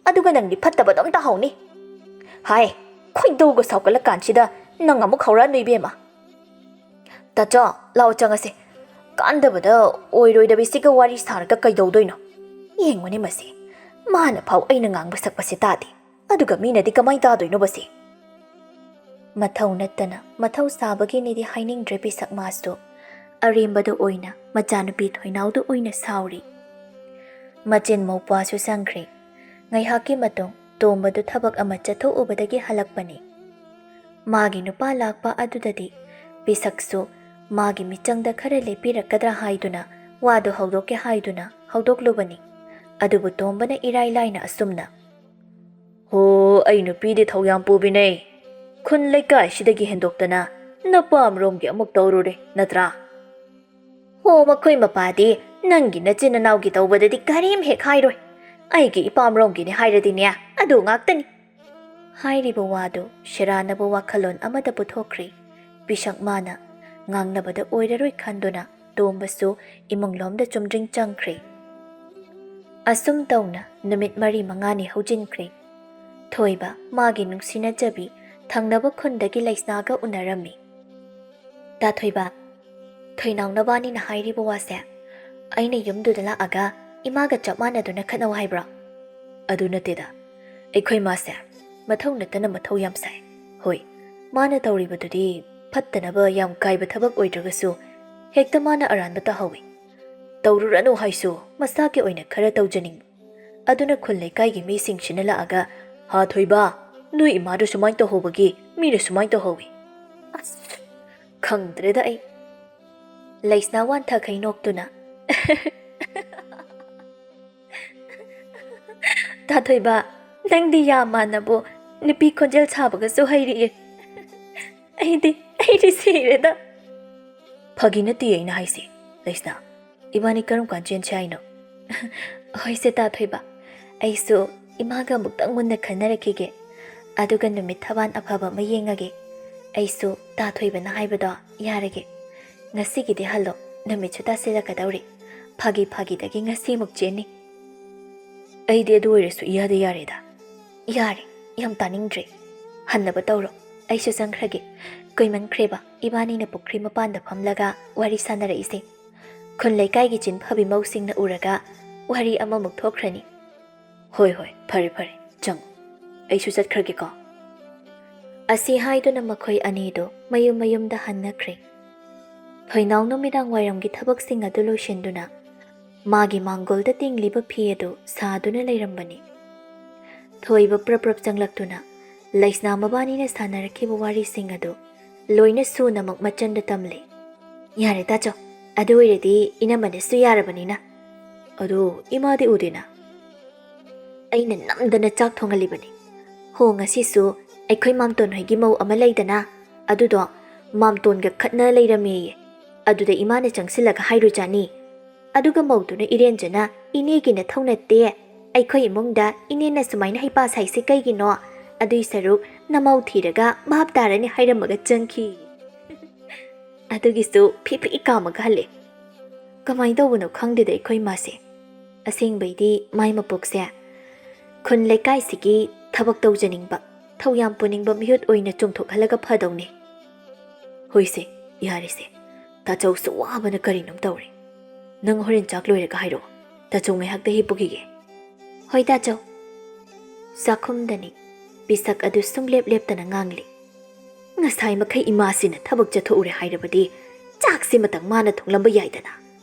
ꯑꯗꯨꯒ ꯅꯪꯗꯤ ꯐꯠꯇꯕ ꯑꯗꯨꯝ ꯇꯥꯍꯧꯅꯤ. ꯍꯥꯏ, ꯈꯣꯏꯗꯧꯒ ꯁꯥꯎꯒꯠꯂꯀꯥꯟꯁꯤꯗ ꯅꯪ ꯑꯃꯨꯛ ꯍꯧꯔꯛꯑꯅꯨ ꯏꯕꯦꯝꯃ. ꯇꯥꯆꯧ, ꯂꯥꯛꯑꯣ ꯆꯪꯉꯁꯤ. ꯀꯥꯟꯗꯕꯗ ꯑꯣꯏꯔꯣꯏꯗꯕꯤꯁꯤꯒ ꯋꯥꯔꯤ ꯁꯥꯔꯒ ꯀꯩꯗꯧꯗꯣꯏꯅꯣ? ꯌꯦꯡꯉꯨꯅꯦ ꯃꯁꯤ, ꯃꯥꯅ ꯐꯥꯎ ꯑꯩꯅ ꯉꯥꯡꯕ ꯁꯛꯄꯁꯦ ꯇꯥꯗꯦ. ꯑꯗꯨꯒ ꯃꯤꯅꯗꯤ ꯀꯃꯥꯏ ꯇꯥꯗꯣꯏꯅꯣ ꯕꯁꯤ? ꯃꯊꯧ ꯅꯠꯇꯅ ꯃꯊꯧ ꯁꯥꯕꯒꯤꯅꯤꯗꯤ ꯍꯥꯏꯅꯤꯡꯗ꯭ꯔꯦ ꯄꯤꯁꯛ ꯃꯥꯁꯨ. ꯑꯔꯦꯝꯕꯗꯨ ꯑꯣꯏꯅ ꯃꯆꯥꯅꯨꯄꯤ ꯊꯣꯏꯅꯥꯎꯗꯨ ꯑꯣꯏꯅ ꯁꯥꯎꯔꯤ. ꯃꯆꯤꯟ ꯃꯧꯄ꯭ꯋꯥꯁꯨ ꯆꯪꯈ꯭ꯔꯦ. ꯉꯥꯏꯍꯥꯛꯀꯤ ꯃꯇꯨꯡ ꯇꯣꯝꯕꯗꯨ ꯊꯕꯛ ꯑꯃ ꯆꯠꯊꯣꯛꯎꯕꯗꯒꯤ ꯍꯜꯂꯛꯄꯅꯤ. ꯃꯥꯒꯤ ꯅꯨꯄꯥ ꯂꯥꯛꯄ ꯑꯗꯨꯗꯗꯤ ꯄꯤꯁꯛꯁꯨ ꯃꯥꯒꯤ ꯃꯤꯆꯪꯗ ꯈꯔ ꯂꯦꯞꯄꯤꯔꯛꯀꯗ꯭ꯔꯥ ꯍꯥꯏꯗꯨꯅ ꯋꯥꯗꯨ ꯍꯧꯗꯣꯛꯀꯦ ꯍꯥꯏꯗꯨꯅ ꯍꯧꯗꯣꯛꯂꯨꯕꯅꯤ. ꯑꯗꯨꯕꯨ ꯇꯣꯝꯕꯅ ꯏꯔꯥꯏ ꯂꯥꯏꯅ ꯑꯁꯨꯝꯅ, ꯍꯣ, ꯑꯩ ꯅꯨꯄꯤꯗꯤ ꯊꯧ ꯌꯥꯝ ꯄꯨꯕꯤꯅꯦ. ꯈꯨꯟ ꯂꯩꯀꯥꯏꯁꯤꯗꯒꯤ ꯍꯦꯟꯗꯣꯛꯇꯅ ꯅꯄꯥꯝꯔꯣꯝꯒꯤ ꯑꯃꯨꯛ ꯇꯧꯔꯨꯔꯦ ꯅꯠꯇ꯭ꯔꯥ? ꯍꯣ, ꯃꯈꯣꯏ ꯃꯄꯥꯗꯤ ꯅꯪꯒꯤ ꯅꯆꯤꯟ ꯅꯅꯥꯎꯒꯤ ꯇꯧꯕꯗꯗꯤ ꯀꯔꯤꯝ ꯍꯦꯛ ꯍꯥꯏꯔꯣꯏ. ꯑꯩꯒꯤ ꯏꯄꯥꯝꯔꯣꯝꯒꯤꯅꯤ ꯍꯥꯏꯔꯗꯤꯅꯦ ꯑꯗꯨ ꯉꯥꯛꯇꯅꯤ. ꯍꯥꯏꯔꯤꯕ ꯋꯥꯗꯨ ꯁꯦꯔꯥꯟꯅꯕ ꯋꯥꯈꯜꯂꯣꯟ ꯑꯃꯗ ꯄꯨꯊꯣꯛꯈ꯭ꯔꯤ. ꯄꯤꯁꯛ ꯃꯥꯅ ꯉꯥꯡꯅꯕꯗ ꯑꯣꯏꯔꯔꯣꯏ ꯈꯟꯗꯨꯅ ꯇꯣꯝꯕꯁꯨ ꯏꯃꯨꯡꯂꯣꯝꯗ ꯆꯨꯝꯗ꯭ꯔꯤꯡ ꯆꯪꯈ꯭ꯔꯦ. ꯑꯁꯨꯝ ꯇꯧꯅ ꯅꯨꯃꯤꯠ 4-5ꯅꯤ ꯍꯧꯖꯤꯟꯈ꯭ꯔꯦ. ꯊꯣꯏꯕ ꯃꯥꯒꯤ ꯅꯨꯡꯁꯤꯅꯖꯕꯤ ꯊꯪꯅꯕ ꯈꯨꯟꯗꯒꯤ ꯂꯩꯁꯅꯥꯒ ꯎꯅꯔꯝꯃꯤ. ꯇꯥ ꯊꯣꯏꯕ ꯊꯣꯏꯅꯥꯎ ꯅꯕꯥꯅꯤꯅ ꯍꯥꯏꯔꯤꯕ ꯋꯥꯁꯦ ꯑꯩꯅ ꯌꯨꯝꯗꯨꯗ ꯂꯥꯛꯑꯒ ꯏꯃꯥꯒ ꯆꯞ ꯃꯥꯟꯅꯗꯨꯅ ꯈꯠꯅꯧ ꯍꯥꯏꯕ꯭ꯔꯣ? ꯑꯗꯨ ꯅꯠꯇꯦꯗ, ꯑꯩꯈꯣꯏ ꯃꯥꯁꯦ ꯃꯊꯧ ꯅꯠꯇꯅ ꯃꯊꯧ ꯌꯥꯝ ꯁꯥꯏ. ꯍꯣꯏ, ꯃꯥꯅ ꯇꯧꯔꯤꯕꯗꯨꯗꯤ ꯐꯠꯇꯅꯕ ꯌꯥꯝ ꯀꯥꯏꯕ ꯊꯕꯛ ꯑꯣꯏꯗ꯭ꯔꯒꯁꯨ ꯍꯦꯛꯇ ꯃꯥꯅ ꯑꯔꯥꯟꯕ ꯇꯥꯍꯧꯏ. ꯇꯧꯔꯨꯔꯅꯨ ꯍꯥꯏꯁꯨ ꯃꯁꯥꯒꯤ ꯑꯣꯏꯅ ꯈꯔ ꯇꯧꯖꯅꯤꯡꯕ. ꯑꯗꯨꯅ ꯈꯨꯜ ꯂꯩꯀꯥꯏꯒꯤ ꯃꯤꯁꯤꯡꯁꯤꯅ ꯂꯥꯛꯑꯒ ꯍꯥ ꯊꯣꯏꯕ, ꯅꯣꯏ ꯏꯃꯥꯗꯨ ꯁꯨꯃꯥꯏꯅ ꯇꯧꯍꯧꯕꯒꯤ ꯃꯤꯅ ꯁꯨꯃꯥꯏꯅ ꯇꯧꯍꯧꯏ. ꯑꯁ ꯈꯪꯗ꯭ꯔꯦꯗ ꯑꯩ. ꯂꯩꯁꯅꯥ ꯋꯥꯟꯊꯈꯩ ꯅꯣꯛꯇꯨꯅ ꯇꯥꯊꯣꯏꯕ, ꯅꯪꯗꯤ ꯌꯥꯝ ꯃꯥꯟꯅꯕꯣ ꯅꯨꯄꯤ ꯈꯣꯟꯖꯦꯜ ꯁꯥꯕꯒꯁꯨ ꯍꯩꯔꯤꯌꯦ. ꯑꯩꯗꯤ ꯁꯤꯔꯦꯗ. ꯐꯥꯒꯤ ꯅꯠꯇꯦ ꯑꯩꯅ ꯍꯥꯏꯁꯦ. ꯂꯩꯁꯅꯥ, ꯏꯕꯥꯅꯤ ꯀꯔꯝ ꯀꯥꯟ ꯆꯦꯟꯁꯦ ꯍꯥꯏꯅꯣ? ꯍꯣꯏꯁꯦ ꯇꯥꯊꯣꯏꯕ, ꯑꯩꯁꯨ ꯏꯃꯥꯒ ꯑꯃꯨꯛꯇꯪ ꯃꯨꯟꯅ ꯈꯟꯅꯔꯛꯈꯤꯒꯦ. ꯑꯗꯨꯒ ꯅꯨꯃꯤꯠ ꯊꯕꯥꯟ ꯑꯐꯕ ꯑꯃ ꯌꯦꯡꯉꯒꯦ. ꯑꯩꯁꯨ ꯇꯥꯊꯣꯏꯕꯅ ꯍꯥꯏꯕꯗꯣ ꯌꯥꯔꯒꯦ. ꯉꯁꯤꯒꯤꯗꯤ ꯍꯜꯂꯣ, ꯅꯨꯃꯤꯠꯁꯨ ꯇꯥꯁꯤꯜꯂꯛꯀꯗꯧꯔꯤ. ꯐꯥꯒꯤꯗꯒꯤ ꯉꯁꯤꯃꯨꯛ ꯆꯦꯟꯅꯤ. ꯑꯩꯗꯤ ꯑꯗꯨ ꯑꯣꯏꯔꯁꯨ ꯏꯌꯥꯗ ꯌꯥꯔꯦꯗ. ꯌꯥꯔꯦ, ꯌꯥꯝ ꯇꯥꯅꯤꯡꯗ꯭ꯔꯦ. ꯍꯟꯅꯕ ꯇꯧꯔꯣ, ꯑꯩꯁꯨ ꯆꯪꯈ꯭ꯔꯒꯦ. ꯀꯨꯏꯃꯟꯈ꯭ꯔꯦꯕ ꯏꯕꯥꯅꯤꯅ ꯄꯨꯈ꯭ꯔꯤ ꯃꯄꯥꯟꯗ ꯐꯝꯂꯒ ꯋꯥꯔꯤ ꯁꯥꯟꯅꯔꯛꯏꯁꯦ. ꯈꯨꯟ ꯂꯩꯀꯥꯏꯒꯤ ꯆꯤꯟꯐꯕꯤ ꯃꯧꯁꯤꯡꯅ ꯎꯔꯒ ꯋꯥꯔꯤ ꯑꯃꯃꯨꯛ ꯊꯣꯛꯈ꯭ꯔꯅꯤ. ꯍꯣꯏ, ꯐꯔꯦ, ꯆꯪꯉꯨ. ꯑꯩꯁꯨ ꯆꯠꯈ꯭ꯔꯒꯦꯀꯣ. ꯑꯁꯤ ꯍꯥꯏꯗꯨꯅ ꯃꯈꯣꯏ ꯑꯅꯤꯗꯨ ꯃꯌꯨꯝꯗ ꯍꯟꯅꯈ꯭ꯔꯦ. ꯊꯣꯏꯅꯥꯎ ꯅꯨꯃꯤꯗꯥꯡ ꯋꯥꯏꯔꯝꯒꯤ ꯊꯕꯛꯁꯤꯡ ꯑꯗꯨ ꯂꯣꯏꯁꯤꯟꯗꯨꯅ ꯃꯥꯒꯤ ꯃꯥꯡꯒꯣꯜꯗ ꯇꯤꯡꯂꯤꯕ ꯐꯤ ꯑꯗꯨ ꯁꯥꯗꯨꯅ ꯂꯩꯔꯝꯕꯅꯤ. ꯊꯣꯏꯕ ꯄ꯭ꯔꯞ ꯆꯪꯂꯛꯇꯨꯅ ꯂꯩꯁꯅꯥ ꯃꯕꯥꯅꯤꯅ ꯁꯥꯟꯅꯔꯛꯈꯤꯕ ꯋꯥꯔꯤꯁꯤꯡ ꯑꯗꯨ ꯂꯣꯏꯅ ꯁꯨꯅꯃꯛ ꯃꯆꯟꯗ ꯇꯝꯂꯦ. ꯌꯥꯔꯦ ꯇꯥꯆꯧ, ꯑꯗꯨ ꯑꯣꯏꯔꯗꯤ ꯏꯅꯝꯃꯅꯁꯨ ꯌꯥꯔꯕꯅꯤꯅ. ꯑꯗꯨ ꯏꯃꯥꯗꯤ ꯎꯗꯦꯅ. ꯑꯩꯅ ꯅꯝꯗꯅ ꯆꯥꯛ ꯊꯣꯡꯍꯜꯂꯤꯕꯅꯤ. ꯍꯣ, ꯉꯁꯤꯁꯨ ꯑꯩꯈꯣꯏ ꯃꯥꯝꯇꯣꯟ ꯍꯣꯏꯒꯤ ꯃꯧ ꯑꯃ ꯂꯩꯗꯅ, ꯑꯗꯨꯗꯣ ꯃꯥꯝꯇꯣꯟꯒ ꯈꯠꯅ ꯂꯩꯔꯝꯃꯦꯌꯦ. ꯑꯗꯨꯗ ꯏꯃꯥꯅ ꯆꯪꯁꯤꯜꯂꯒ ꯍꯥꯏꯔꯨꯖꯥꯅꯤ. ꯑꯗꯨꯒ ꯃꯧꯗꯨꯅ ꯏꯔꯦꯟꯖꯅ ꯏꯅꯦꯒꯤ ꯅꯊꯧ ꯅꯠꯇꯦ, ꯑꯩꯈꯣꯏ ꯏꯃꯨꯡꯗ ꯏꯅꯦꯅ ꯁꯨꯃꯥꯏꯅ ꯍꯩꯄꯥ ꯁꯥꯏꯁꯦ ꯀꯩꯒꯤꯅꯣ? ꯑꯗꯨꯏ ꯁꯔꯨꯛ ꯅꯃꯧ ꯊꯤꯔꯒ ꯚꯥꯞ ꯇꯥꯔꯅꯤ ꯍꯥꯏꯔꯝꯃꯒ ꯆꯪꯈꯤ. ꯑꯗꯨꯒꯤꯁꯨ ꯐꯤ ꯀꯥꯝꯃꯒ ꯍꯜꯂꯦ. ꯀꯃꯥꯏꯅ ꯇꯧꯕꯅꯣ ꯈꯪꯗꯦꯗ ꯑꯩꯈꯣꯏ ꯃꯥꯁꯦ. ꯑꯁꯦꯡꯕꯩꯗꯤ ꯃꯥꯏ ꯃꯄꯣꯛꯁꯦ ꯈꯨꯟ ꯂꯩꯀꯥꯏꯁꯤꯒꯤ ꯊꯕꯛ ꯇꯧꯖꯅꯤꯡꯕ, ꯊꯧ ꯌꯥꯝ ꯄꯨꯅꯤꯡꯕ ꯃꯤꯍꯨꯠ ꯑꯣꯏꯅ ꯆꯣꯡꯊꯣꯛꯍꯜꯂꯒ ꯐꯗꯧꯅꯦ. ꯍꯣꯏꯁꯦ, ꯌꯥꯔꯦꯁꯦ. ꯇꯥꯆꯧꯁꯨ ꯋꯥꯕꯅ ꯀꯔꯤꯅꯣꯝ ꯇꯧꯔꯦ. ꯅꯪ ꯍꯣꯔꯦꯟ ꯆꯥꯛ ꯂꯣꯏꯔꯒ ꯍꯥꯏꯔꯛꯑꯣ. ꯇꯥꯆꯧ ꯉꯥꯏꯍꯥꯛꯇ ꯍꯤꯞꯄꯨꯈꯤꯒꯦ. ꯍꯣꯏ ꯇꯥꯆꯧ. ꯆꯥꯛꯈꯨꯝꯗꯅꯤ ꯄꯤꯁꯛ ꯑꯗꯨ ꯁꯨꯡꯂꯦꯞꯇꯅ ꯉꯥꯡꯂꯤ. ꯉꯁꯥꯏ ꯃꯈꯩ ꯏꯃꯥꯁꯤꯅ ꯊꯕꯛ ꯆꯠꯊꯣꯛꯎꯔꯦ ꯍꯥꯏꯔꯕꯗꯤ ꯆꯥꯛꯁꯤ ꯃꯇꯪ ꯃꯥꯅ ꯊꯣꯡꯂꯝꯕ ꯌꯥꯏꯗꯅ.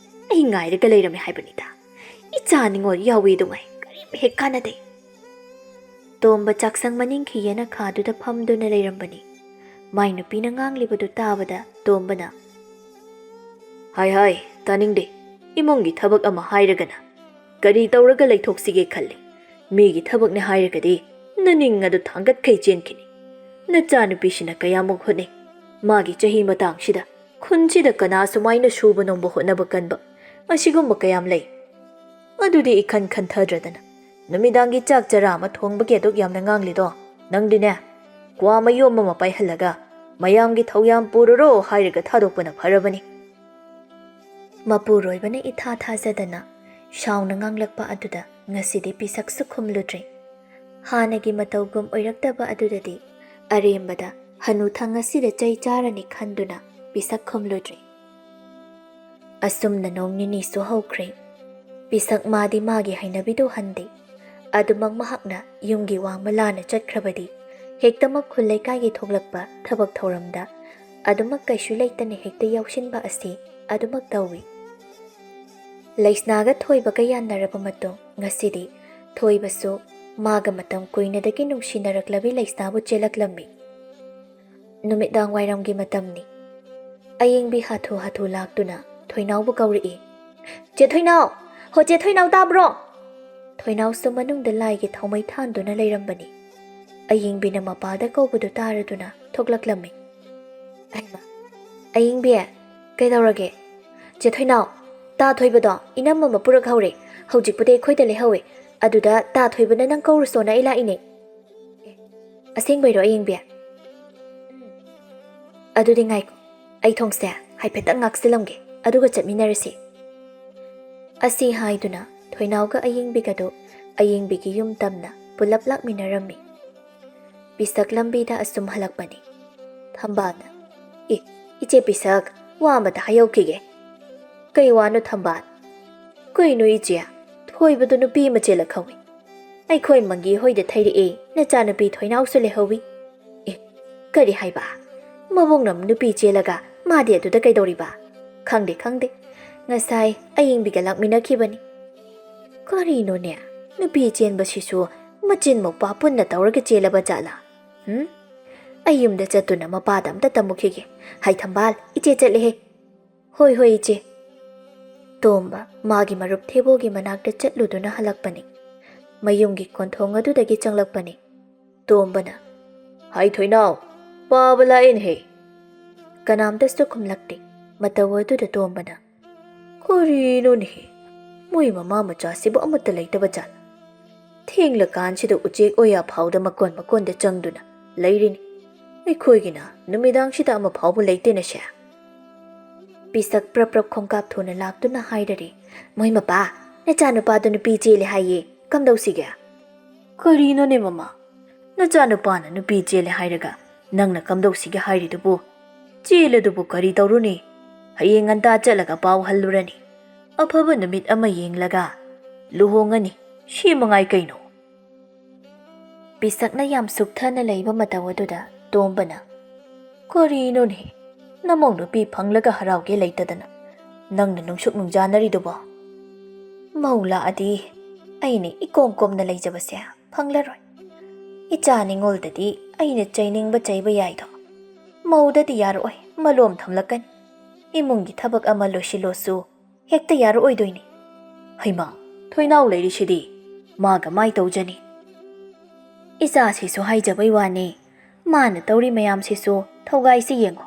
ꯑꯩ ꯉꯥꯏꯔꯒ ꯂꯩꯔꯝꯃꯦ ꯍꯥꯏꯕꯅꯤꯗ. ꯏꯆꯥ ꯅꯤꯡꯉꯣꯜ ꯌꯥꯎꯏꯗꯨꯉꯥꯏ ꯀꯔꯤꯝ ꯍꯦꯛ ꯀꯥꯟꯅꯗꯦ. ꯇꯣꯝꯕ ꯆꯥꯛꯁꯪ ꯃꯅꯤꯡꯒꯤ ꯌꯦꯅꯈꯥꯗꯨꯗ ꯐꯝꯗꯨꯅ ꯂꯩꯔꯝꯕꯅꯤ. ꯃꯥꯏ ꯅꯨꯄꯤꯅ ꯉꯥꯡꯂꯤꯕꯗꯨ ꯇꯥꯕꯗ ꯇꯣꯝꯕꯅ ꯍꯥꯏ ꯇꯥꯅꯤꯡꯗꯦ. ꯏꯃꯨꯡꯒꯤ ꯊꯕꯛ ꯑꯃ ꯍꯥꯏꯔꯒꯅ ꯀꯔꯤ ꯇꯧꯔꯒ ꯂꯩꯊꯣꯛꯁꯤꯒꯦ ꯈꯜꯂꯤ. ꯃꯤꯒꯤ ꯊꯕꯛꯅꯦ ꯍꯥꯏꯔꯒꯗꯤ ꯅꯅꯤꯡ ꯑꯗꯨ ꯊꯥꯡꯒꯠꯈꯩ ꯆꯦꯟꯈꯤꯅꯤ. ꯅꯆꯥꯅꯨꯄꯤꯁꯤꯅ ꯀꯌꯥꯃꯨꯛ ꯍꯣꯠꯅꯩ. ꯃꯥꯒꯤ ꯆꯍꯤ ꯃꯇꯥꯡꯁꯤꯗ ꯈꯨꯟꯁꯤꯗ ꯀꯅꯥ ꯁꯨꯃꯥꯏꯅ ꯁꯨꯕ ꯅꯣꯝꯕ ꯍꯣꯠꯅꯕ ꯀꯟꯕ ꯑꯁꯤꯒꯨꯝꯕ ꯀꯌꯥꯝ ꯂꯩ. ꯑꯗꯨꯗꯤ ꯈꯟꯊꯗ꯭ꯔꯗꯅ ꯅꯨꯃꯤꯗꯥꯡꯒꯤ ꯆꯥꯛ ꯆꯔꯥ ꯑꯃ ꯊꯣꯡꯕꯒꯤ ꯑꯗꯨꯛ ꯌꯥꯝꯅ ꯉꯥꯡꯂꯤꯗꯣ. ꯅꯪꯗꯤꯅꯦ, ꯀ꯭ꯋꯥ ꯃꯌꯣꯝ ꯑꯃ ꯄꯥꯏꯍꯜꯂꯒ ꯃꯌꯥꯝꯒꯤ ꯊꯧꯌꯥꯝ ꯄꯨꯔꯨꯔꯣ ꯍꯥꯏꯔꯒ ꯊꯥꯗꯣꯛꯄꯅ ꯐꯔꯕꯅꯤ. ꯃꯄꯨꯔꯣꯏꯕꯅ ꯏꯊꯥ ꯊꯥꯖꯗꯅ ꯁꯥꯎꯅ ꯉꯥꯡꯂꯛꯄ ꯑꯗꯨꯗ ꯉꯁꯤꯗꯤ ꯄꯤꯁꯛꯁꯨ ꯈꯨꯝꯂꯨꯗ꯭ꯔꯦ. ꯍꯥꯟꯅꯒꯤ ꯃꯇꯧꯒꯨꯝ ꯑꯣꯏꯔꯛꯇꯕ ꯑꯗꯨꯗꯗꯤ ꯑꯔꯦꯝꯕꯗ ꯍꯅꯨꯊꯪ ꯑꯁꯤꯗ ꯆꯩ ꯆꯥꯔꯅꯤ ꯈꯟꯗꯨꯅ ꯄꯤꯁꯛ ꯈꯨꯝꯂꯨꯗ꯭ꯔꯦ. ꯑꯁꯨꯝꯅ ꯅꯣꯡ ꯅꯤꯅꯤꯁꯨ ꯍꯧꯈ꯭ꯔꯦ. ꯄꯤꯁꯛ ꯃꯥꯗꯤ ꯃꯥꯒꯤ ꯍꯩꯅꯕꯤꯗꯨ ꯍꯟꯗꯦ. ꯑꯗꯨꯃꯛ ꯃꯍꯥꯛꯅ ꯌꯨꯝꯒꯤ ꯋꯥꯡꯃ ꯂꯥꯟꯅ ꯆꯠꯈ꯭ꯔꯕꯗꯤ ꯍꯦꯛꯇꯃꯛ ꯈꯨꯜ ꯂꯩꯀꯥꯏꯒꯤ ꯊꯣꯛꯂꯛꯄ ꯊꯕꯛ ꯊꯧꯔꯝꯗ ꯑꯗꯨꯃꯛ ꯀꯩꯁꯨ ꯂꯩꯇꯅ ꯍꯦꯛꯇ ꯌꯥꯎꯁꯤꯟꯕ ꯑꯁꯤ ꯑꯗꯨꯃꯛ ꯇꯧꯏ. ꯂꯩꯁꯅꯥꯒ ꯊꯣꯏꯕꯒ ꯌꯥꯟꯅꯔꯕ ꯃꯇꯨꯡ ꯉꯁꯤꯗꯤ ꯊꯣꯏꯕꯁꯨ ꯃꯥꯒ ꯃꯇꯝ ꯀꯨꯏꯅꯗꯒꯤ ꯅꯨꯡꯁꯤꯅꯔꯛꯂꯕꯤ ꯂꯩꯁꯅꯥꯕꯨ ꯆꯦꯜꯂꯛꯂꯝꯃꯤ. ꯅꯨꯃꯤꯗꯥꯡ ꯋꯥꯏꯔꯝꯒꯤ ꯃꯇꯝꯅꯤ. ꯑꯌꯤꯡꯕꯤ ꯍꯥꯊꯨ ꯂꯥꯛꯇꯨꯅ ꯊꯣꯏꯅꯥꯎꯕꯨ ꯀꯧꯔꯛꯏ. ꯆꯦ ꯊꯣꯏꯅꯥꯎ! ꯍꯣ ꯆꯦ ꯊꯣꯏꯅꯥꯎ ꯇꯥꯕ꯭ꯔꯣ? ꯊꯣꯏꯅꯥꯎꯁꯨ ꯃꯅꯨꯡꯗ ꯂꯥꯏꯒꯤ ꯊꯥꯎꯃꯩ ꯊꯥꯟꯗꯨꯅ ꯂꯩꯔꯝꯕꯅꯤ. ꯑꯌꯤꯡꯕꯤꯅ ꯃꯄꯥꯗ ꯀꯧꯕꯗꯨ ꯇꯥꯔꯗꯨꯅ ꯊꯣꯛꯂꯛꯂꯝꯃꯤ. ꯑꯩꯃ, ꯑꯌꯤꯡꯕꯤ, ꯀꯩꯗꯧꯔꯒꯦ? ꯆꯦ ꯊꯣꯏꯅꯥꯎ, ꯇꯥ ꯊꯣꯏꯕꯗꯣ ꯏꯅꯝ ꯑꯃ ꯄꯨꯔꯛꯍꯧꯔꯦ. ꯍꯧꯖꯤꯛꯄꯨꯗꯤ ꯑꯩꯈꯣꯏꯗ ꯂꯩꯍꯧꯋꯦ. ꯑꯗꯨꯗ ꯇꯥ ꯊꯣꯏꯕꯅ ꯅꯪ ꯀꯧꯔꯨꯁꯣꯅ ꯑꯩ ꯂꯥꯛꯏꯅꯦ. ꯑꯁꯦꯡꯕꯩꯔꯣ ꯑꯌꯤꯡꯕꯤ? ꯑꯗꯨꯗꯤ ꯉꯥꯏꯈꯣ, ꯑꯩ ꯊꯣꯡꯁꯦ ꯍꯥꯏꯐꯦꯠꯇꯪ ꯉꯥꯛꯁꯤꯜꯂꯝꯒꯦ, ꯑꯗꯨꯒ ꯆꯠꯃꯤꯟꯅꯔꯁꯤ. ꯑꯁꯤ ꯍꯥꯏꯗꯨꯅ ꯊꯣꯏꯅꯥꯎꯒ ꯑꯌꯤꯡꯕꯤꯒꯗꯨ ꯑꯌꯤꯡꯕꯤꯒꯤ ꯌꯨꯝ ꯇꯝꯅ ꯄꯨꯂꯞ ꯂꯥꯛꯃꯤꯟꯅꯔꯝꯃꯤ. ꯄꯤꯁꯛ ꯂꯝꯕꯤꯗ ꯑꯁꯨꯝ ꯍꯜꯂꯛꯄꯅꯤ. ꯊꯝꯕꯥꯜꯅ Iche pisak wa amata hayokige. Kai wano thambat. Koi no iche. Thoi badu nupi ma chela khawi. Ai khoi mangi hoi de thairi e na cha nupi thoinau su le howi. E kari haiba. Mabong nam nupi chela ga ma de adu da kai dori ba. Khangde. Ngasai aying biga lakmina khibani. Kari no ne. Nupi chen ba sisu machin mo pa pun na tawraga chela ba jala. Ayum da chatuna mapadam ta tamukhige. Hai thambal iche chatle he. Hoi iche. Tomba magi marup thebogi manakta chatluduna halakpani. Mayumgi konthong adudagi changlakpani. Tombana. Hai thoinau. Pabala in he. Kanamdastu khumlakti. Matawadu da tombana. Kori no ne. Mui mama macha sibu amata laitaba jala. Thingla kanchida ujek oya phawda makon da changduna. Lairini. Aikhoigina numidang shida ama phawbu leite na sha. Pisak prap khongkap thona laktuna haidari. Moi mapa na cha nupa du nupi chele haiye kamdau siga. Karino ne mama. Na cha nupa na nupi chele hairaga nangna kamdau siga hairi dubu. Chele dubu kari tawruni. Hayeng anta chalaga paw hallurani. Aphaba numit ama yenglaga. Luhongani. Shi mangai kaino. Pisak na yam sukthana leiba matawaduda tombana. Karino ne. Namong nupi phanglaga harauge leitadana. Nangna nungsuk nungjanari duba. Maula adi. Aini ikom na leijabase. Phanglaroi. Icha ningol dadi. Aini chaining ba chaiba yaido. Maudadi yaroi. Malom thamlakan. Imungi thabak ama losilosu. Hekta yaroi doini. Haima. Thoinau leiri shidi. Maga mai taujani. Isa sisu haijabai wani. Mana tauri mayam sisu. Thogai si yengo.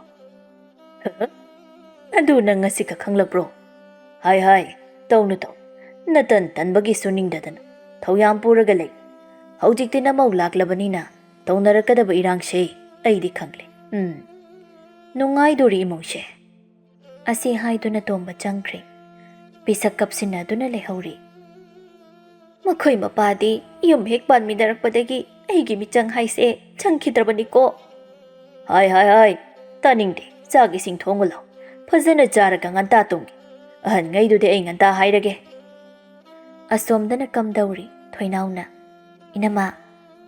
Adu na ngasi ka khanglakbro. Hai. Tawnu taw. Natan tanbagi suning dadana. Thoyam puraga lay. Haujikti na maulaklabanina. Tawnarakadaba irang shay. Aidi khangle. Nungai duri imong shay. Asi haidu na tomba changkri. Pisak kapsina duna lehauri. Makoy mapadi. Iyum hekpan midarakpadagi. Aigi michang haise. Changkidrabani ko. Hai. Taningde. Sagi sing thongulaw. Phazana jaraga nganta tungi. Ahan ngaidude ay nganta hairage. Asomdana kamdauri. Thoinauna. Inama.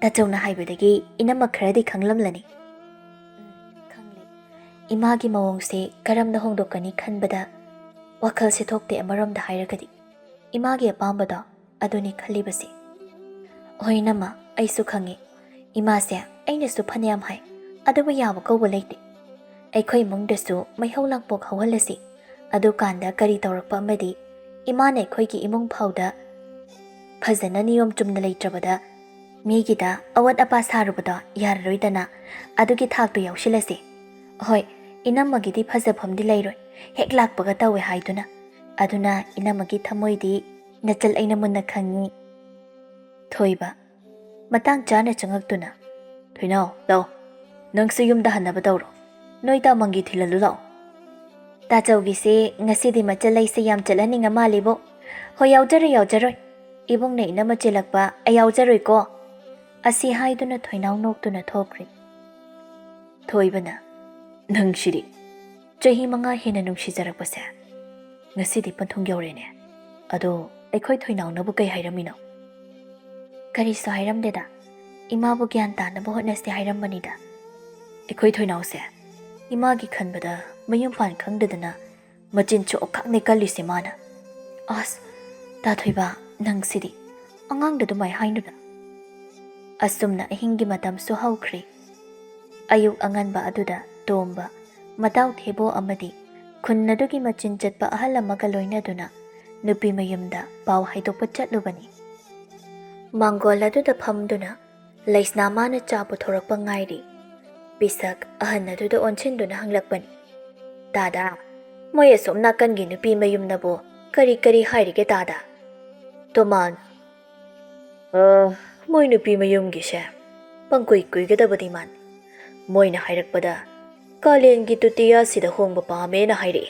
Tachawna haibadagi. Inama kharadi khanglamlani. Khangli. Imagi mawongse karamna hongdokani khanbada. Wakal se thokte amaramda hairagadi. Imagi apambada. Aduni khalibasi. Hoinama. Aisu khangi. Imase. Ainasu phanayam hai. Aduba yawa kawba leite. Aikhoi mungdasu maihau langpok hawhalasi. Adu kanda kari tawrakpa amadi. Imana aikhoigi imung phawda. Phazana niyom chumna leitrabada. Migida awat apa sarubada yararoidana. Adugi thaktu yaushilasi. Hoi, inamagidi phazaphamdi leiroi. Hek lakpaga tawe haiduna. Aduna inamagi thamoidi nachal aina munna khangi. Thoiba. Matang chana changaktuna. Thoinau, lau. Nangsu yumda hanaba tawro. Noita mangi thilalu lau. Tachawgi se ngasidi machalai se yam chalaning ama libo. Ho yaujaroi. Ibong na ina machalakpa ay yaujaroi ko. Asi haiduna thoinau noktuna thokri. Thoibana. Nangshiri. Chahi manga hina nungsijarakpase. Ngasidi panthung yaurene. Ado aikhoi thoinau nabu kai hairamino. Kariso hairamdeda. Imabu gyan tanabu hotnasti hairamanida. Aikhoi thoinau se. Imagi khanbada mayum pan khangdadana machin cho khakne kalise mana. As ta thoiba nangsidi angangda dumai hainuna. Asumna ahingi matam su haukhri. Ayuk anganba aduda tomba mataw thebo amadi khunnadugi machin chatpa ahalamaga loinaduna nupi mayumda paw haidokpa chatlubani. Mangol aduda phamduna laisnamana chapu thorakpa ngairi. Pisak ahannaduda onchinduna hanglakpani. Dada, moy asom nakangi nupi mayumnabo kari hairige dada. Toman. Moy nupi mayumgi siya. Pangkuy gadabadi man. Moy na hairakpada. Kalengi tutiya sida hongba paame na hairi.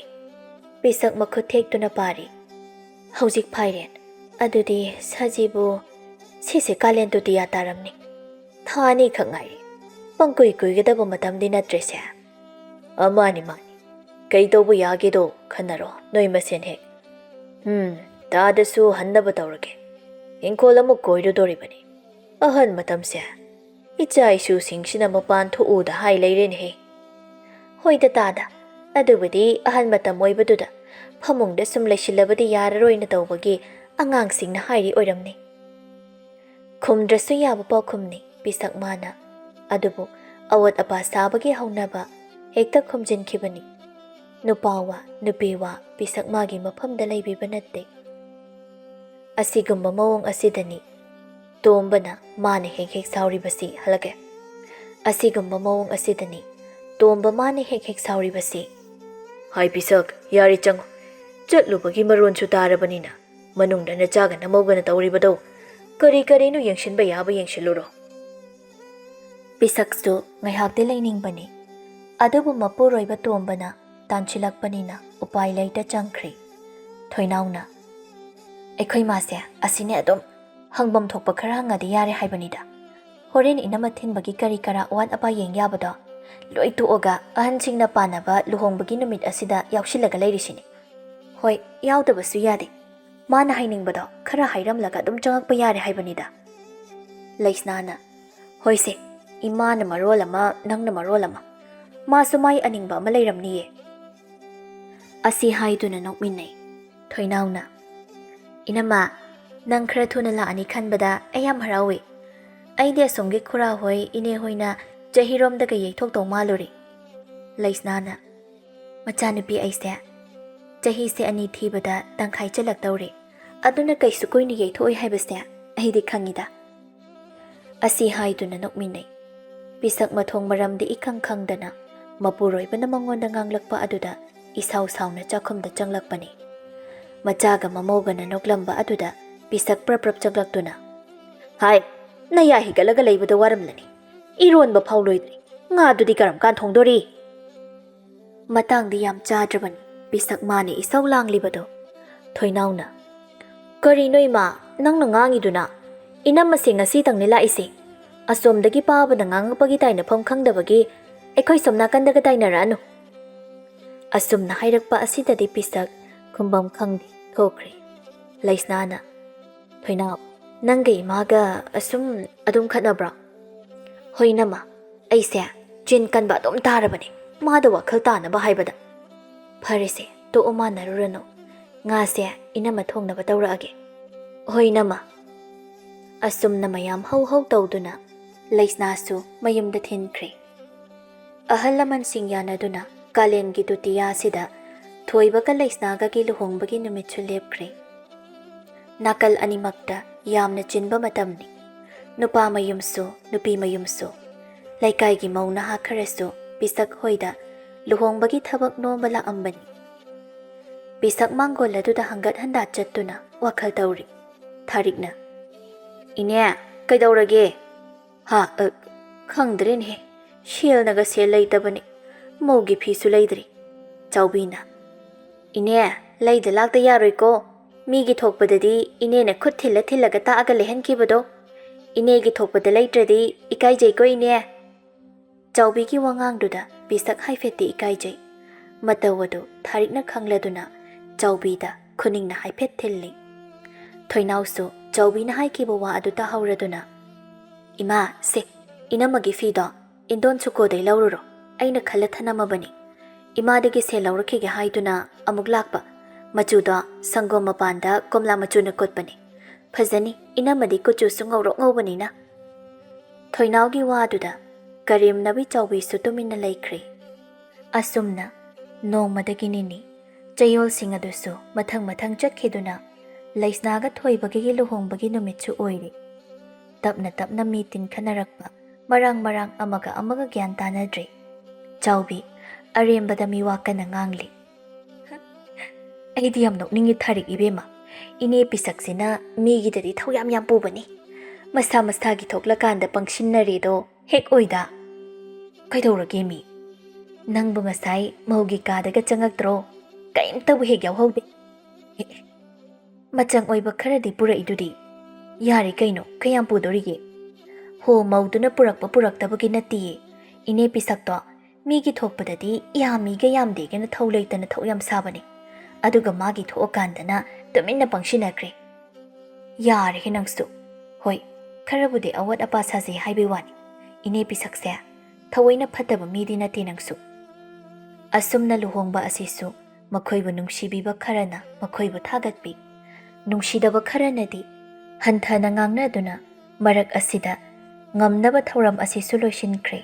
Pisak makutek na pari. Haujik pairen. Adudi sajibu sisi kalen tutiya taramni. Thani khangai. Pangkuy gadaba matam di natrese. Amani. Kay tawba yagedo khanaro noi masen hek. Daadasu hannaba tawrage. Ingkol amuk koirudoribani. Ahan matamse. Icha isu singsina mapan thuuda hai leiren he. Hoida tada. Adubadi ahan matam oibaduda. Phamungda sum leishilabadi yararoina tawbagi angangsingna hairi oiramni. Khumdrasu yaba pakhumni pisak mana. Adubu awat apa sabagi haunaba hekta khumjinkhibani. Nupawa nupiwa pisak magi maphamda leibiba natte. Asigumba mawong asidani tombana mane hek sauribasi halage. Asigumba mawong asidani tomba mane hek sauribasi. Hai pisak yari chango. Chatlubagi maron su tarabanina. Manungda na chaga na mawgana tawribado. Kari no yangshinba yaba yangshiluro. Pisaksu ngaihakde lainingbani. Adubu mapuroiba tombana tanchilakpanina upai laita changkhri. Thoinauna. Ekhoi mase asine adom hangbam thokpa khara hangadi yare haibanida. Horen inamathin bagi kari kara wan apa yeng yabado. Loi tuoga ahansingna panaba luhongbagi numit asida yaushilaga leirisini. Hoi yaudabasu yade. Mana hainingbado khara hairamlaga adum changakpa yare haibanida. Laisnana. Hoi se imana marolama nangna marolama. Masu mai aningba ama leiramniye. Asi haiduna nokminai. Thoinauna. Inama, nang khara thuna laani khanbada ayam harawi. Aide asomgi khura hoi ine hoina jahiromdaga yeithoktaw maluri. Laisnana. Machanupi aise. Jahi se ani thibada tangkhai chalaktauri. Aduna kaisu koini yeithoi haibase aidi khangida. Asi haiduna nokminai. Pisak mathong maramdi ikhang khangdana mapuroibana mangonda nganglakpa aduda isaw sawna chakhumda changlakpani. Machaga mamogana noklamba aduda pisak prap chaglaktuna. Hai, naya higalaga leibada waramlani. Ironba phauloidri. Nga dudi karam kan thongdori. Matangdi yam chadrabani. Pisak mani isaw langlibado. Thoinauna. Karino ima nangna ngangiduna. Inamasi ngasi tang nila isi. Asomdagi paabada ngangapagi tayna pham khangdabagi ekhoi somna kandaga tayna rano. Asumna hairakpa asidadi pisak kumbam khangdi thokri. Laisnana. Thoinau. Nangga imaga asum adum khatnabra. Hoinama. Aise jin kanba adum tarabani. Mada wakhal tanaba haibada. Pharise to oma narurano. Nga se inama thongnaba tawraage. Hoinama. Asumna mayam hau tawduna. Laisnasu mayumda thinkhri. Ahalaman sinyanaduna kalengi dutiya sida thoibaga laisnaga gi luhongbagi numitsu lepkhri. Nakal animakta yamna chinba matamni. Nupa mayumsu, nupi mayumsu. Laikai gi mauna hakharasu pisak hoida luhongbagi thabak nombala ambani. Pisak mangol aduda hangat handa chattuna wakhal tawri. Tharikna. Ine, kaidawrage? Ha, khangdrin he. Shil naga se leitabani. Mogi phisu leidri. Chaubina. Ine, leida lakta yaroi ko. Migi thokpadadi ine na khut thillaga taaga lehan kibado. Ine gi thokpada leitradi ikai jai ko ine. Chaubi ki wangangduda pisak haifeti ikai jai. Matawadu tharikna khangladuna chaubida khuningna haifet thilli. Thoinausu chaubina haikiba wa adu tahauraduna. Ima se inamagi fido indon chukodai laururo aina khala thanamabani. Imadagi se laurakhige haiduna amuk lakpa. Machuda sangom mapanda komla machuna kotpani. Phajani inamadi kuchu sungawro ngawbanina. Thoinaugi waduda karim nabi chaubi sutumina laikhri. Asumna nongmadagi nini chayol singadusu mathang chakhiduna laisnaga thoibagi luhongbagi numitsu oiri. Tapna mitin khanarakpa marang amaga gyan tanadri. Chaubi arembada miwakana ngangli. Aidi yam nokningi tharik ibema. Ine pisaksina migidadi thau yam pubani. Masagi thoklakanda pangsinnarido hek oida. Kaidawrage mi. Nangbu ngasai maugi kadaga changaktro. Kaimtabu hek yawhaude. Machang oiba kharadi puraidudi. Yari kaino kayam pudorige. Ho mauduna puraktabagi natiye. Ine pisakto ꯃꯤꯒꯤ ꯊꯣꯛꯄꯗꯗꯤ ꯌꯥꯝꯃꯤꯒ ꯌꯥꯝꯗꯦꯒꯅ ꯊꯧ ꯂꯩꯇꯅ ꯊꯧ ꯌꯥꯝ ꯁꯥꯕꯅꯤ ꯑꯗꯨꯒ ꯃꯥꯒꯤ ꯊꯣꯛꯑꯀꯥꯟꯗꯅ ꯇꯨꯃꯤꯟꯅ ꯄꯪꯁꯤꯟꯅꯈ꯭ꯔꯦ ꯌꯥꯔꯦꯍꯦ ꯅꯪꯁꯨ ꯍꯣꯏ ꯈꯔꯕꯨꯗꯤ ꯑꯋꯥꯠ ꯑꯄꯥ ꯁꯥꯖꯩ ꯍꯥꯏꯕꯩ ꯋꯥꯅꯤ ꯏꯅꯦ ꯄꯤꯁꯛꯁꯦ ꯊꯑꯣꯏꯅ ꯐꯠꯇꯕ ꯃꯤꯗꯤ ꯅꯠꯇꯦ ꯅꯪꯁꯨ ꯑꯁꯨꯝꯅ ꯂꯨꯍꯣꯡꯕ ꯑꯁꯤꯁꯨ ꯃꯈꯣꯏꯕꯨ ꯅꯨꯡꯁꯤꯕꯤꯕ ꯈꯔꯅ ꯃꯈꯣꯏꯕꯨ ꯊꯥꯒꯠꯄꯤ ꯅꯨꯡꯁꯤꯗꯕ ꯈꯔꯅꯗꯤ ꯍꯟꯊꯅ ꯉꯥꯡꯅꯗꯨꯅ ꯃꯔꯛ ꯑꯁꯤꯗ ꯉꯝꯅꯕ ꯊꯧꯔꯝ ꯑꯁꯤꯁꯨ ꯂꯣꯏꯁꯤꯟꯈ꯭ꯔꯦ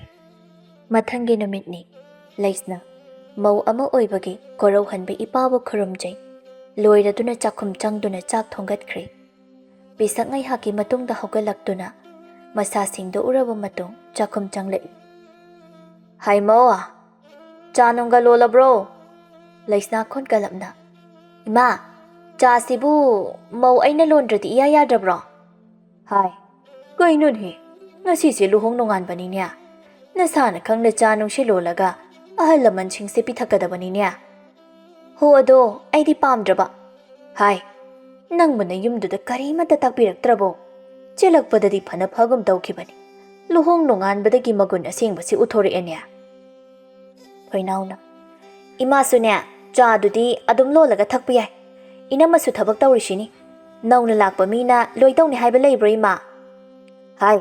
ꯃꯊꯪꯒꯤ ꯅꯨꯃꯤꯠꯅꯤ ꯂꯩꯁꯅ ꯃꯧ ꯑꯃ ꯑꯣꯏꯕꯒꯤ ꯀꯣꯔꯧꯍꯟꯕ ꯏꯄꯥꯕꯨ ꯈꯨꯔꯨꯝꯖꯩ ꯂꯣꯏꯔꯗꯨꯅ ꯆꯥꯛꯈꯨꯝ ꯆꯪꯗꯨꯅ ꯆꯥꯛ ꯊꯣꯡꯒꯠꯈ꯭ꯔꯦ ꯄꯤꯁꯛ ꯉꯩꯍꯥꯛꯀꯤ ꯃꯇꯨꯡꯗ ꯍꯧꯒꯠꯂꯛꯇꯨꯅ ꯃꯁꯥ ꯁꯦꯡꯗꯣꯛꯎꯔꯕ ꯃꯇꯨꯡ ꯆꯥꯛꯈꯨꯝ ꯆꯪꯂꯛꯏ ꯍꯥꯏꯃꯧ ꯆꯥ ꯅꯨꯡꯒ ꯂꯣꯜꯂꯕ꯭ꯔꯣ ꯂꯩꯁꯅꯥ ꯈꯣꯟꯀꯂꯞꯅ ꯏꯃꯥ ꯆꯥꯁꯤꯕꯨ ꯃꯧ ꯑꯩꯅ ꯂꯣꯟꯗ꯭ꯔꯗꯤ ꯏꯌꯥ ꯌꯥꯗ꯭ꯔꯕ꯭ꯔꯣ ꯍꯥꯏ ꯀꯩꯅꯣꯅꯦ ꯉꯁꯤꯁꯦ ꯂꯨꯍꯣꯡ ꯅꯣꯡꯉꯥꯟꯕꯅꯤꯅꯦ ꯅꯁꯥꯅ ꯈꯪꯅ ꯆꯥ ꯅꯨꯡꯁꯤ ꯂꯣꯜꯂꯒ ꯑꯍꯜ ꯂꯃꯟꯁꯤꯡꯁꯦ ꯄꯤꯊꯛꯀꯗꯕꯅꯤꯅꯦ ꯍꯣ ꯑꯗꯣ ꯑꯩꯗꯤ ꯄꯥꯝꯗ꯭ꯔꯕ ꯍꯥꯏ ꯅꯪꯕꯨ ꯅꯌꯨꯝꯗꯨꯗ ꯀꯔꯤꯃꯠꯇ ꯇꯥꯛꯄꯤꯔꯛꯇ꯭ꯔꯕꯣ ꯆꯦꯜꯂꯛꯄꯗꯗꯤ ꯐꯅ ꯐꯒꯨꯝ ꯇꯧꯈꯤꯕꯅꯤ ꯂꯨꯍꯣꯡ ꯅꯣꯡꯉꯥꯟꯕꯗꯒꯤ ꯃꯒꯨꯟ ꯑꯁꯦꯡꯕꯁꯤ ꯎꯠꯊꯣꯔꯛꯑꯦꯅꯦ ꯊꯣꯏꯅꯥꯎꯅ ꯏꯃꯥꯁꯨꯅꯦ ꯆꯥꯗꯨꯗꯤ ꯑꯗꯨꯝ ꯂꯣꯜꯂꯒ ꯊꯛꯄ ꯌꯥꯏ ꯏꯅꯝꯃꯁꯨ ꯊꯕꯛ ꯇꯧꯔꯤꯁꯤꯅꯤ ꯅꯧꯅ ꯂꯥꯛꯄ ꯃꯤꯅ ꯂꯣꯏꯇꯧꯅꯤ ꯍꯥꯏꯕ ꯂꯩꯕ꯭ꯔꯣ ꯏꯃꯥ ꯍꯥꯏ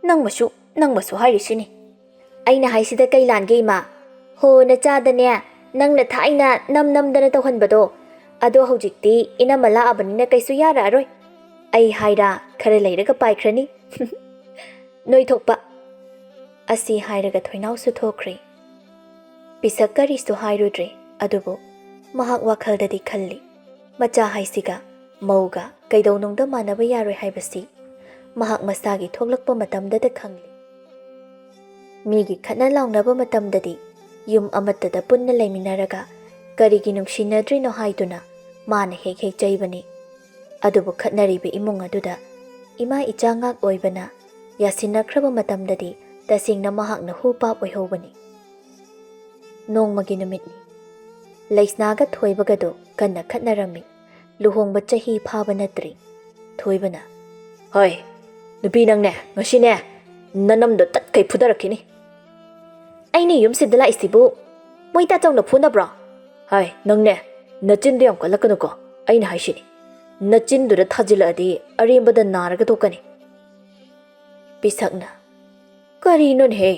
ꯅꯪꯃꯁꯨ ꯍꯥꯏꯔꯤꯁꯤꯅꯤ ꯑꯩꯅ ꯍꯥꯏꯁꯤꯗ ꯀꯩ ꯂꯥꯟꯒꯦ ꯏꯃꯥ ꯍꯣ ꯅꯆꯥꯗꯅꯦ ꯅꯪꯅ ꯊꯥꯏꯅ ꯅꯝꯗꯅ ꯇꯧꯍꯟꯕꯗꯣ ꯑꯗꯣ ꯍꯧꯖꯤꯛꯇꯤ ꯏꯅꯝꯃ ꯂꯥꯛꯑꯕꯅꯤꯅ ꯀꯩꯁꯨ ꯌꯥꯔꯛꯑꯔꯣꯏ ꯑꯩ ꯍꯥꯏꯔꯥ ꯈꯔ ꯂꯩꯔꯒ ꯄꯥꯏꯈ꯭ꯔꯅꯤ ꯅꯣꯏꯊꯣꯛꯄ ꯑꯁꯤ ꯍꯥꯏꯔꯒ ꯊꯣꯏꯅꯥꯎꯁꯨ ꯊꯣꯛꯈ꯭ꯔꯦ ꯄꯤꯁꯛ ꯀꯔꯤꯁꯨ ꯍꯥꯏꯔꯨꯗ꯭ꯔꯦ ꯑꯗꯨꯕꯨ ꯃꯍꯥꯛ ꯋꯥꯈꯜꯗꯗꯤ ꯈꯜꯂꯤ ꯃꯆꯥ ꯍꯥꯏꯁꯤꯒ ꯃꯧꯒ ꯀꯩꯗꯧꯅꯨꯡꯗ ꯃꯥꯟꯅꯕ ꯌꯥꯔꯣꯏ ꯍꯥꯏꯕꯁꯤ ꯃꯍꯥꯛ ꯃꯁꯥꯒꯤ ꯊꯣꯛꯂꯛꯄ ꯃꯇꯝꯗꯗ ꯈꯪꯂꯤ ꯃꯤꯒꯤ ꯈꯠꯅ ꯂꯥꯎꯅꯕ ꯃꯇꯝꯗꯗꯤ ꯌꯨꯝ ꯑꯃꯠꯇꯗ ꯄꯨꯟꯅ ꯂꯩꯃꯤꯟꯅꯔꯒ ꯀꯔꯤꯒꯤ ꯅꯨꯡꯁꯤꯅꯗ꯭ꯔꯤꯅꯣ ꯍꯥꯏꯗꯨꯅ ꯃꯥꯅ ꯍꯦꯛ ꯍꯦꯛ ꯆꯩꯕꯅꯤ ꯑꯗꯨꯕꯨ ꯈꯠꯅꯔꯤꯕ ꯏꯃꯨꯡ ꯑꯗꯨꯗ ꯏꯃꯥ ꯏꯆꯥ ꯉꯥꯛ ꯑꯣꯏꯕꯅ ꯌꯥꯁꯤꯟꯅꯈ꯭ꯔꯕ ꯃꯇꯝꯗꯗꯤ ꯇꯁꯦꯡꯅ ꯃꯍꯥꯛꯅ ꯍꯨ ꯄꯥꯞ ꯑꯣꯏꯍꯧꯕꯅꯤ ꯅꯣꯡꯃꯒꯤ ꯅꯨꯃꯤꯠꯅꯤ ꯂꯩꯁꯅꯥꯒ ꯊꯣꯏꯕꯒꯗꯣ ꯀꯟꯅ ꯈꯠꯅꯔꯝꯃꯤ ꯂꯨꯍꯣꯡꯕ ꯆꯍꯤ ꯐꯥꯕ ꯅꯠꯇ꯭ꯔꯤ ꯊꯣꯏꯕꯅ ꯍꯣꯏ ꯅꯨꯄꯤ ꯅꯪꯅꯦ ꯉꯁꯤꯅꯦ ꯅꯅꯝꯗꯣ ꯇꯠꯀꯩ ꯐꯨꯗꯔꯛꯈꯤꯅꯤ ꯑꯩꯅ ꯌꯨꯝꯁꯤꯗ ꯂꯥꯛꯏꯁꯤꯕꯨ ꯃꯣꯏ ꯇꯥꯆꯧꯅ ꯐꯨꯅꯕ꯭ꯔꯣ ꯍꯥꯏ ꯅꯪꯅꯦ ꯅꯆꯤꯟꯗꯣ ꯌꯥꯝ ꯀꯜꯂꯛꯀꯅꯨꯀꯣ ꯑꯩꯅ ꯍꯥꯏꯁꯤꯅꯤ ꯅꯆꯤꯟꯗꯨꯗ ꯊꯥꯖꯤꯜꯂꯛꯑꯗꯤ ꯑꯔꯦꯝꯕꯗ ꯅꯥꯔꯒ ꯇꯣꯛꯀꯅꯤ ꯄꯤꯁꯛꯅ ꯀꯔꯤꯅꯣꯅꯦꯍꯦ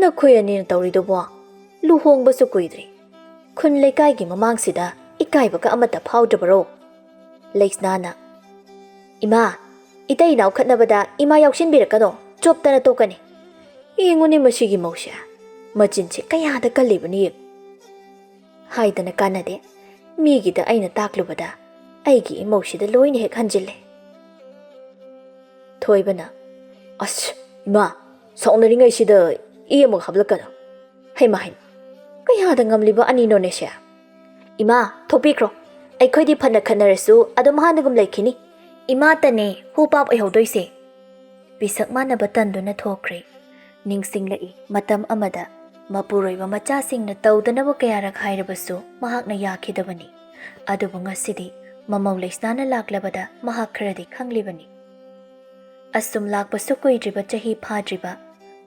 ꯅꯈꯣꯏ ꯑꯅꯤꯅ ꯇꯧꯔꯤꯗꯨꯕꯣ ꯂꯨꯍꯣꯡꯕꯁꯨ ꯀꯨꯏꯗ꯭ꯔꯤ ꯈꯨꯟ ꯂꯩꯀꯥꯏꯒꯤ ꯃꯃꯥꯡꯁꯤꯗ ꯏꯀꯥꯏꯕꯒ ꯑꯃꯠꯇ ꯐꯥꯎꯗ꯭ꯔꯕꯔꯣ ꯂꯩꯁꯅꯥꯅ ꯏꯃꯥ ꯏꯇꯩ ꯏꯅꯥꯎ ꯈꯠꯅꯕꯗ ꯏꯃꯥ ꯌꯥꯎꯁꯤꯟꯕꯤꯔꯛꯀꯅꯣ ꯆꯣꯞꯇꯅ ꯇꯣꯛꯀꯅꯤ ꯌꯦꯡꯉꯨꯅꯦ ꯃꯁꯤꯒꯤ ꯃꯧꯁꯦ ꯃꯆꯤꯟꯁꯦ ꯀꯌꯥꯗ ꯀꯜꯂꯤꯕꯅꯤ ꯍꯥꯏꯗꯅ ꯀꯥꯟꯅꯗꯦ ꯃꯤꯒꯤꯗ ꯑꯩꯅ ꯇꯥꯛꯂꯨꯕꯗ ꯑꯩꯒꯤ ꯏꯃꯧꯁꯤꯗ ꯂꯣꯏꯅ ꯍꯦꯛ ꯍꯟꯖꯤꯜꯂꯦ ꯊꯣꯏꯕꯅ ꯑꯁ ꯏꯃꯥ ꯁꯥꯎꯅꯔꯤꯉꯩꯁꯤꯗ ꯑꯃꯨꯛ ꯍꯥꯞꯂꯛꯀꯅꯣ ꯍꯩꯃ ꯀꯌꯥꯗ ꯉꯝꯂꯤꯕ ꯑꯅꯤꯅꯣꯅꯦꯁꯦ ꯏꯃꯥ ꯊꯣꯛꯄꯤꯈ꯭ꯔꯣ ꯑꯩꯈꯣꯏꯗꯤ ꯐꯅ ꯈꯟꯅꯔꯁꯨ ꯑꯗꯨꯝ ꯍꯥꯟꯅꯒꯨꯝ ꯂꯩꯈꯤꯅꯤ ꯏꯃꯥꯇꯅꯦ ꯍꯨ ꯄꯥꯞ ꯑꯣꯏꯍꯧꯗꯣꯏꯁꯦ ꯄꯤꯁꯛ ꯃꯥꯟꯅꯕ ꯇꯟꯗꯨꯅ ꯊꯣꯛꯈ꯭ꯔꯦ ꯅꯤꯡꯁꯤꯡꯂꯛꯏ ꯃꯇꯝ ꯑꯃꯗ ꯃꯄꯨꯔꯣꯏꯕ ꯃꯆꯥꯁꯤꯡꯅ ꯇꯧꯗꯅꯕ ꯀꯌꯥꯔꯛ ꯍꯥꯏꯔꯕꯁꯨ ꯃꯍꯥꯛꯅ ꯌꯥꯈꯤꯗꯕꯅꯤ ꯑꯗꯨꯕꯨ ꯉꯁꯤꯗꯤ ꯃꯃꯧ ꯂꯩꯁꯅꯥꯅ ꯂꯥꯛꯂꯕꯗ ꯃꯍꯥꯛ ꯈꯔꯗꯤ ꯈꯪꯂꯤꯕꯅꯤ ꯑꯁꯨꯝ ꯂꯥꯛꯄꯁꯨ ꯀꯨꯏꯗ꯭ꯔꯤꯕ ꯆꯍꯤ ꯐꯥꯗ꯭ꯔꯤꯕ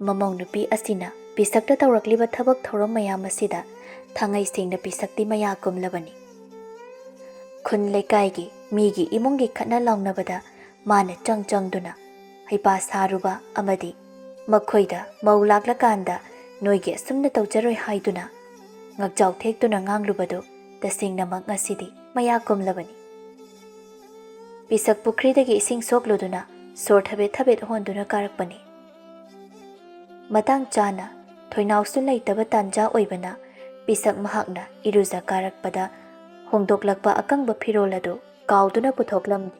ꯃꯃꯧ ꯅꯨꯄꯤ ꯑꯁꯤꯅ ꯄꯤꯁꯛꯇ ꯇꯧꯔꯛꯂꯤꯕ ꯊꯕꯛ ꯊꯧꯔꯝ ꯃꯌꯥꯝ ꯑꯁꯤꯗ ꯊꯥꯡꯉꯩ ꯁꯦꯡꯅ ꯄꯤꯁꯛꯇꯤ ꯃꯌꯥ ꯀꯨꯝꯂꯕꯅꯤ ꯈꯨꯟ ꯂꯩꯀꯥꯏꯒꯤ ꯃꯤꯒꯤ ꯏꯃꯨꯡꯒꯤ ꯈꯠꯅ ꯂꯥꯎꯅꯕꯗ ꯃꯥꯅ ꯆꯪꯗꯨꯅ ꯍꯩꯄꯥ ꯁꯥꯔꯨꯕ ꯑꯃꯗꯤ ꯃꯈꯣꯏꯗ ꯃꯧ ꯂꯥꯛꯂꯀꯥꯟꯗ ꯅꯣꯏꯒꯤ ꯑꯁꯨꯝꯅ ꯇꯧꯖꯔꯣꯏ ꯍꯥꯏꯗꯨꯅ ꯉꯛꯆꯥꯎ ꯊꯦꯛꯇꯨꯅ ꯉꯥꯡꯂꯨꯕꯗꯨ ꯇꯁꯦꯡꯅꯃꯛ ꯉꯁꯤꯗꯤ ꯃꯌꯥ ꯀꯨꯝꯂꯕꯅꯤ ꯄꯤꯁꯛ ꯄꯨꯈ꯭ꯔꯤꯗꯒꯤ ꯏꯁꯤꯡ ꯁꯣꯛꯂꯨꯗꯨꯅ ꯁꯣꯔ ꯊꯕꯦꯠ ꯊꯕꯦꯠ ꯍꯣꯟꯗꯨꯅ ꯀꯥꯔꯛꯄꯅꯤ ꯃꯇꯥꯡ ꯆꯥꯅ ꯊꯣꯏꯅꯥꯎꯁꯨ ꯂꯩꯇꯕ ꯇꯥꯟꯖꯥ ꯑꯣꯏꯕꯅ ꯄꯤꯁꯛ ꯃꯍꯥꯛꯅ ꯏꯔꯨꯖ ꯀꯥꯔꯛꯄꯗ ꯍꯣꯡꯗꯣꯛꯂꯛꯄ ꯑꯀꯪꯕ ꯐꯤꯔꯣꯜ ꯑꯗꯨ ꯀꯥꯎꯗꯨꯅ ꯄꯨꯊꯣꯛꯂꯝꯗꯦ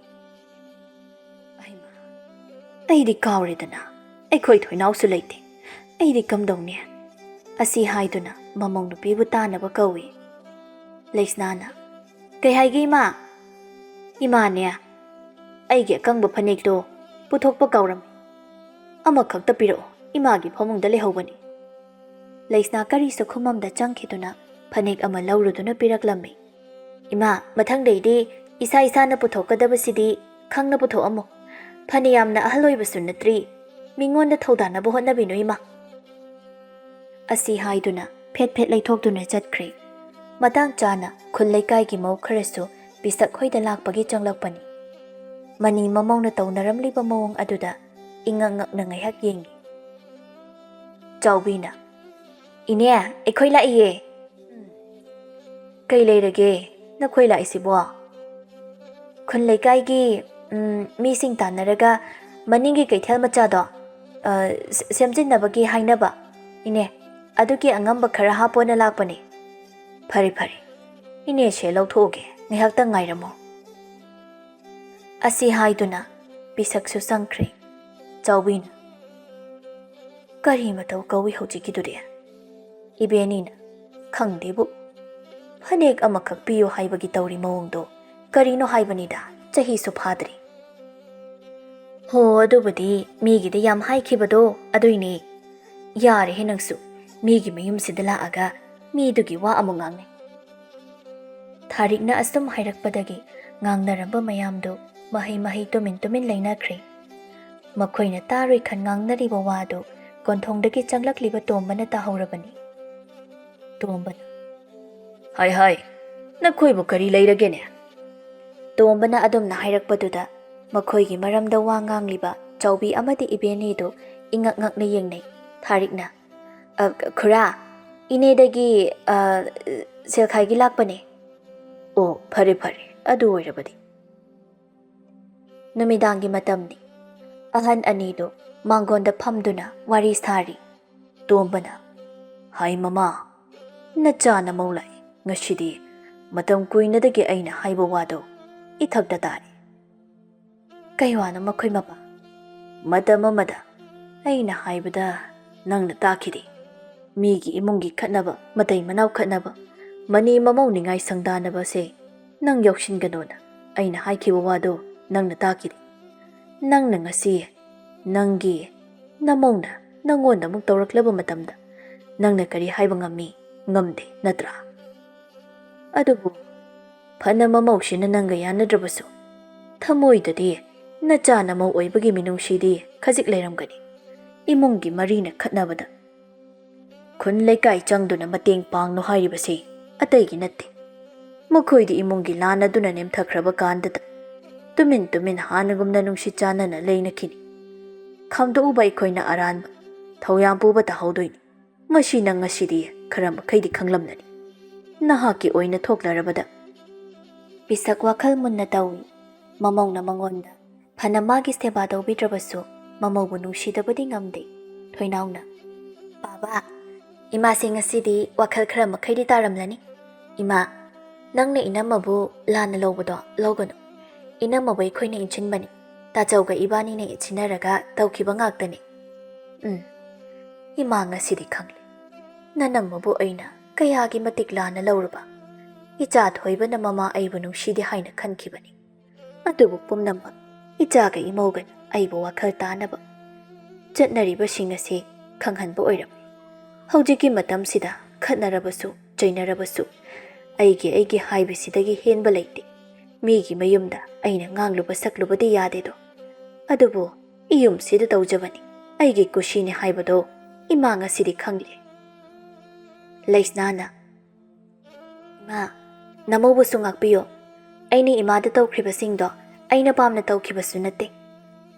ꯑꯩꯗꯤ ꯀꯥꯎꯔꯦꯗꯅ ꯑꯩꯈꯣꯏ ꯊꯣꯏꯅꯥꯎꯁꯨ ꯂꯩꯇꯦ ꯑꯩꯗꯤ ꯀꯝꯗꯧꯅꯤ ꯑꯁꯤ ꯍꯥꯏꯗꯨꯅ ꯃꯃꯧ ꯅꯨꯄꯤꯕꯨ ꯇꯥꯅꯕ ꯀꯧꯏ ꯂꯩꯁꯅꯥꯅ ꯀꯩ ꯍꯥꯏꯒꯦ ꯏꯃꯥ ꯏꯃꯥꯅꯦ ꯑꯩꯒꯤ ꯑꯀꯪꯕ ꯐꯅꯦꯛꯇꯣ ꯄꯨꯊꯣꯛꯄ ꯀꯥꯎꯔꯝꯃꯤ ꯑꯃꯈꯛꯇ ꯄꯤꯔꯛꯑꯣ ꯏꯃꯥꯒꯤ ꯐꯃꯨꯡꯗ ꯂꯩꯍꯧꯕꯅꯤ ꯂꯩꯁꯅꯥ ꯀꯔꯤꯁꯨ ꯈꯨꯃꯝꯗ ꯆꯪꯈꯤꯗꯨꯅ ꯐꯅꯦꯛ ꯑꯃ ꯂꯧꯔꯨꯗꯨꯅ ꯄꯤꯔꯛꯂꯝꯃꯤ ꯏꯃꯥ ꯃꯊꯪꯗꯩꯗꯤ ꯏꯁꯥꯅ ꯄꯨꯊꯣꯛꯀꯗꯕꯁꯤꯗꯤ ꯈꯪꯅ ꯄꯨꯊꯣꯛꯑꯝꯃꯨ ꯐꯅ ꯌꯥꯝꯅ ꯑꯍꯜ ꯑꯣꯏꯕꯁꯨ ꯅꯠꯇ꯭ꯔꯤ ꯃꯤꯉꯣꯟꯗ ꯊꯧꯗꯥꯅꯕ ꯍꯣꯠꯅꯕꯤꯅꯨ ꯏꯃꯥ ꯑꯁꯤ ꯍꯥꯏꯗꯨꯅ ꯐꯦꯠ ꯐꯦꯠ ꯂꯩꯊꯣꯛꯇꯨꯅ ꯆꯠꯈ꯭ꯔꯦ꯫ ꯃꯇꯥꯡ ꯆꯥꯅ ꯈꯨꯜ ꯂꯩꯀꯥꯏꯒꯤ ꯃꯧ ꯈꯔꯁꯨ ꯄꯤꯁꯛ ꯍꯣꯏꯗ ꯂꯥꯛꯄꯒꯤ ꯆꯪꯂꯛꯄꯅꯤ꯫ ꯃꯅꯤ ꯃꯃꯧꯅ ꯇꯧꯅꯔꯝꯂꯤꯕ ꯃꯑꯣꯡ ꯑꯗꯨꯗ ꯏꯉꯛ ꯉꯛꯅ ꯉꯥꯏꯍꯥꯛ ꯌꯦꯡꯉꯤ꯫ ꯆꯥꯎꯕꯤꯅ "ꯏꯅꯦ, ꯑꯩꯈꯣꯏ ꯂꯥꯛꯏꯌꯦ." "ꯀꯩ ꯂꯩꯔꯒꯦ ꯅꯈꯣꯏ ꯂꯥꯛꯏꯁꯤꯕꯣ?" "ꯈꯨꯟ ꯂꯩꯀꯥꯏꯒꯤ ꯃꯤꯁꯤꯡ ꯇꯥꯟꯅꯔꯒ ꯃꯅꯤꯡꯒꯤ ꯀꯩꯊꯦꯜ ꯃꯆꯥꯗꯣ ꯁꯦꯝꯖꯤꯟꯅꯕꯒꯤ ꯍꯥꯏꯅꯕ, ꯏꯅꯦ, ꯑꯗꯨꯒꯤ ꯑꯉꯝꯕ ꯈꯔ ꯍꯥꯞꯄꯣꯅ ꯂꯥꯛꯄꯅꯦ." "ꯐꯔꯦ ꯐꯔꯦ, ꯏꯅꯦ ꯁꯦ ꯂꯧꯊꯣꯛꯑꯒꯦ, ꯉꯥꯏꯍꯥꯛꯇꯪ ꯉꯥꯏꯔꯝꯃꯣ." ꯑꯁꯤ ꯍꯥꯏꯗꯨꯅ ꯄꯤꯁꯛꯁꯨ ꯆꯪꯈ꯭ꯔꯦ꯫ ꯆꯥꯎꯕꯤꯅ "ꯀꯔꯤ ꯃꯇꯧ ꯀꯧꯏ ꯍꯧꯖꯤꯛꯀꯤꯗꯨꯗꯤ?" ꯏꯕꯦꯟꯅꯤꯅ "ꯈꯪꯗꯦꯕꯨ, ꯐꯅꯦꯛ ꯑꯃꯈꯛ ꯄꯤꯌꯨ ꯍꯥꯏꯕꯒꯤ ꯇꯧꯔꯤ ꯃꯑꯣꯡꯗꯣ ꯀꯔꯤꯅꯣ ꯍꯥꯏꯕꯅꯤꯗ, ꯆꯍꯤꯁꯨ ꯐꯥꯗ꯭ꯔꯤ." "ꯍꯣ, ꯑꯗꯨꯕꯨꯗꯤ ꯃꯤꯒꯤꯗ ꯌꯥꯝ ꯍꯥꯏꯈꯤꯕꯗꯣ ꯑꯗꯨꯏꯅꯦ꯫ ꯌꯥꯔꯦꯍꯦ ꯅꯪꯁꯨ, ꯃꯤꯒꯤ ꯃꯌꯨꯝꯁꯤꯗ ꯂꯥꯛꯑꯒ ꯃꯤꯗꯨꯒꯤ ꯋꯥ ꯑꯃꯨꯛ ꯉꯥꯡꯅꯩ." ꯊꯥꯔꯤꯛꯅ ꯑꯁꯨꯝ ꯍꯥꯏꯔꯛꯄꯗꯒꯤ ꯉꯥꯡꯅꯔꯝꯕ ꯃꯌꯥꯝꯗꯨ ꯃꯍꯩ ꯃꯍꯩ ꯇꯨꯃꯤꯟ ꯇꯨꯃꯤꯟ ꯂꯩꯅꯈ꯭ꯔꯦ꯫ ꯃꯈꯣꯏꯅ ꯇꯥꯔꯣꯏ ꯈꯟ ꯉꯥꯡꯅꯔꯤꯕ ꯋꯥꯗꯨ ꯀꯣꯟꯊꯣꯡꯗꯒꯤ ꯆꯪꯂꯛꯂꯤꯕ ꯇꯣꯝꯕꯅ ꯇꯥꯍꯧꯔꯕꯅꯤ꯫ ꯇꯣꯝꯕꯅ "ꯍꯥꯏ ꯍꯥꯏ, ꯅꯈꯣꯏꯕꯨ ꯀꯔꯤ ꯂꯩꯔꯒꯦꯅꯦ?" ꯇꯣꯝꯕꯅ ꯑꯗꯨꯝꯅ ꯍꯥꯏꯔꯛꯄꯗꯨꯗ ꯃꯈꯣꯏꯒꯤ ꯃꯔꯝꯗ ꯋꯥ ꯉꯥꯡꯂꯤꯕ ꯆꯥꯎꯕꯤ ꯑꯃꯗꯤ ꯏꯕꯦꯟꯅꯤꯗꯨ ꯏꯉꯛ ꯉꯛꯅ ꯌꯦꯡꯅꯩ꯫ ꯊꯥꯔꯤꯛꯅ "ꯈꯨꯔꯥ, ꯏꯅꯦꯗꯒꯤ ꯁꯦꯜꯈꯥꯏꯒꯤ ꯂꯥꯛꯄꯅꯦ." "ꯑꯣ, ꯐꯔꯦ ꯐꯔꯦ, ꯑꯗꯨ ꯑꯣꯏꯔꯕꯗꯤ." ꯅꯨꯃꯤꯗꯥꯡꯒꯤ ꯃꯇꯝꯅꯤ꯫ ꯑꯍꯟ ꯑꯅꯤꯗꯨ ꯃꯥꯡꯒꯣꯟꯗ ꯐꯝꯗꯨꯅ ꯋꯥꯔꯤ ꯁꯥꯔꯤ꯫ ꯇꯣꯝꯕꯅ "ꯍꯥꯏ ꯃꯃꯥ, ꯅꯆꯥ ꯅꯃꯧ ꯂꯥꯛꯏ ꯉꯁꯤꯗꯤ, ꯃꯇꯝ ꯀꯨꯏꯅꯗꯒꯤ ꯑꯩꯅ ꯍꯥꯏꯕ ꯋꯥꯗꯣ ꯏꯊꯛꯇ ꯇꯥꯔꯦ." "ꯀꯩ ꯋꯥꯅꯣ ꯃꯈꯣꯏ ꯃꯄꯥ?" "ꯃꯇꯝ ꯑꯃꯗ ꯑꯩꯅ ꯍꯥꯏꯕꯗ ꯅꯪꯅ ꯇꯥꯈꯤꯗꯦ꯫ ꯃꯤꯒꯤ ꯏꯃꯨꯡꯒꯤ ꯈꯠꯅꯕ, ꯃꯇꯩ ꯃꯅꯥꯎ ꯈꯠꯅꯕ, ꯃꯅꯤ ꯃꯃꯧ ꯅꯤꯡꯉꯥꯏ ꯁꯪꯗꯥꯅꯕꯁꯦ ꯅꯪ ꯌꯥꯎꯁꯤꯟꯒꯅꯣꯅ ꯑꯩꯅ ꯍꯥꯏꯈꯤꯕ ꯋꯥꯗꯣ ꯅꯪꯅ ꯇꯥꯈꯤꯗꯦ꯫ ꯅꯪꯅ ꯉꯁꯤ ꯅꯪꯒꯤ ꯅꯃꯧꯅ ꯅꯪꯉꯣꯟꯗ ꯑꯃꯨꯛ ꯇꯧꯔꯛꯂꯕ ꯃꯇꯝꯗ ꯅꯪꯅ ꯀꯔꯤ ꯍꯥꯏꯕ ꯉꯝꯃꯤ? ꯉꯝꯗꯦ ꯅꯠꯇ꯭ꯔꯥ? ꯑꯗꯨꯕꯨ ꯐꯅ ꯃꯃꯧꯁꯤꯅ ꯅꯪꯒ ꯌꯥꯅꯗ꯭ꯔꯕꯁꯨ ꯊꯃꯣꯏꯗꯗꯤ ꯅꯆꯥ ꯅꯃꯧ ꯑꯣꯏꯕꯒꯤ ꯃꯤꯅꯨꯡꯁꯤꯗꯤ ꯈꯖꯤꯛ ꯂꯩꯔꯝꯒꯅꯤ꯫ ꯏꯃꯨꯡꯒꯤ ꯃꯔꯤꯅ ꯈꯠꯅꯕꯗ ꯈꯨꯟ ꯂꯩꯀꯥꯏ ꯆꯪꯗꯨꯅ ꯃꯇꯦꯡ ꯄꯥꯡꯅꯨ ꯍꯥꯏꯔꯤꯕꯁꯤ ꯑꯇꯩꯒꯤ ꯅꯠꯇꯦ꯫ ꯃꯈꯣꯏꯗꯤ ꯏꯃꯨꯡꯒꯤ ꯂꯥꯟ ꯑꯗꯨꯅ ꯅꯦꯝꯊꯈ꯭ꯔꯕ ꯀꯥꯟꯗꯇ ꯇꯨꯃꯤꯟ ꯇꯨꯃꯤꯟ ꯍꯥꯟꯅꯒꯨꯝꯅ ꯅꯨꯡꯁꯤ ꯆꯥꯟꯅꯅ ꯂꯩꯅꯈꯤꯅꯤ꯫ ꯈꯥꯝꯗꯣꯛꯎꯕ ꯑꯩꯈꯣꯏꯅ ꯑꯔꯥꯟꯕ, ꯊꯧꯌꯥꯝ ꯄꯨꯕ ꯇꯥꯍꯧꯗꯣꯏꯅꯤ꯫ ꯃꯁꯤ ꯅꯪ ꯉꯁꯤꯗꯤ ꯈꯔ ꯃꯈꯩꯗꯤ ꯈꯪꯂꯝꯂꯅꯤ, ꯅꯍꯥꯛꯀꯤ ꯑꯣꯏꯅ ꯊꯣꯛꯂꯔꯕꯗ." ꯄꯤꯁꯛ ꯋꯥꯈꯜ ꯃꯨꯟꯅ ꯇꯧꯏ꯫ ꯃꯃꯧꯅ ꯃꯉꯣꯟꯗ ꯐꯅ ꯃꯥꯒꯤ ꯁꯦꯕꯥ ꯇꯧꯕꯤꯗ꯭ꯔꯕꯁꯨ ꯃꯃꯧꯕꯨ ꯅꯨꯡꯁꯤꯗꯕꯗꯤ ꯉꯝꯗꯦ꯫ ꯊꯣꯏꯅꯥꯎꯅ "ꯕꯥꯕꯥ, ꯏꯃꯥꯁꯤ ꯉꯁꯤꯗꯤ ꯋꯥꯈꯜ ꯈꯔ ꯃꯈꯩꯗꯤ ꯇꯥꯔꯝꯂꯅꯤ꯫ ꯏꯃꯥ, ꯅꯪꯅ ꯏꯅꯝꯃꯕꯨ ꯂꯥꯟꯅ ꯂꯧꯕꯗꯣ ꯂꯧꯒꯅꯨ꯫ ꯏꯅꯝꯃꯕꯨ ꯑꯩꯈꯣꯏꯅ ꯏꯟꯁꯤꯟꯕꯅꯤ, ꯇꯥꯆꯧꯒ ꯏꯕꯥꯅꯤꯅ ꯏꯟꯁꯤꯟꯅꯔꯒ ꯇꯧꯈꯤꯕ ꯉꯥꯛꯇꯅꯤ." "ꯏꯃꯥ ꯉꯁꯤꯗꯤ ꯈꯪꯂꯦ, ꯅꯅꯝꯃꯕꯨ ꯑꯩꯅ ꯀꯌꯥꯒꯤ ꯃꯇꯤꯛ ꯂꯥꯟꯅ ꯂꯧꯔꯕ꯫ ꯏꯆꯥ ꯊꯣꯏꯕꯅ ꯃꯃꯥ ꯑꯩꯕꯨ ꯅꯨꯡꯁꯤꯗꯦ ꯍꯥꯏꯅ ꯈꯟꯈꯤꯕꯅꯤ꯫ ꯑꯗꯨꯕꯨ ꯄꯨꯝꯅꯃꯛ ꯏꯆꯥꯒ ꯏꯃꯧꯒꯅ ꯑꯩꯕꯨ ꯋꯥꯈꯜ ꯇꯥꯅꯕ ꯆꯠꯅꯔꯤꯕꯁꯤꯡ ꯑꯁꯤ ꯈꯪꯍꯟꯕ ꯑꯣꯏꯔꯝꯃꯤ꯫ ꯍꯧꯖꯤꯛꯀꯤ ꯃꯇꯝꯁꯤꯗ ꯈꯠꯅꯔꯕꯁꯨ ꯆꯩꯅꯔꯕꯁꯨ ꯑꯩꯒꯤ ꯍꯥꯏꯕꯁꯤꯗꯒꯤ ꯍꯦꯟꯕ ꯂꯩꯇꯦ꯫ ꯃꯤꯒꯤ ꯃꯌꯨꯝꯗ ꯑꯩꯅ ꯉꯥꯡꯂꯨꯕ ꯁꯛꯂꯨꯕꯗꯤ ꯌꯥꯗꯦꯗꯣ, ꯑꯗꯨꯕꯨ ꯏꯌꯨꯝꯁꯤꯗ ꯇꯧꯖꯕꯅꯤ, ꯑꯩꯒꯤ ꯀꯨꯁꯤꯅꯤ ꯍꯥꯏꯕꯗꯣ ꯏꯃꯥ ꯉꯁꯤꯗꯤ ꯈꯪꯂꯦ." ꯂꯩꯁꯅꯥꯅ "ꯏꯃꯥ, ꯅꯃꯧꯕꯨꯁꯨ ꯉꯥꯛꯄꯤꯌꯣ. ꯑꯩꯅ ꯏꯃꯥꯗ ꯇꯧꯈ꯭ꯔꯤꯕꯁꯤꯡꯗꯣ ꯑꯩꯅ ꯄꯥꯝꯅ ꯇꯧꯈꯤꯕꯁꯨ ꯅꯠꯇꯦ.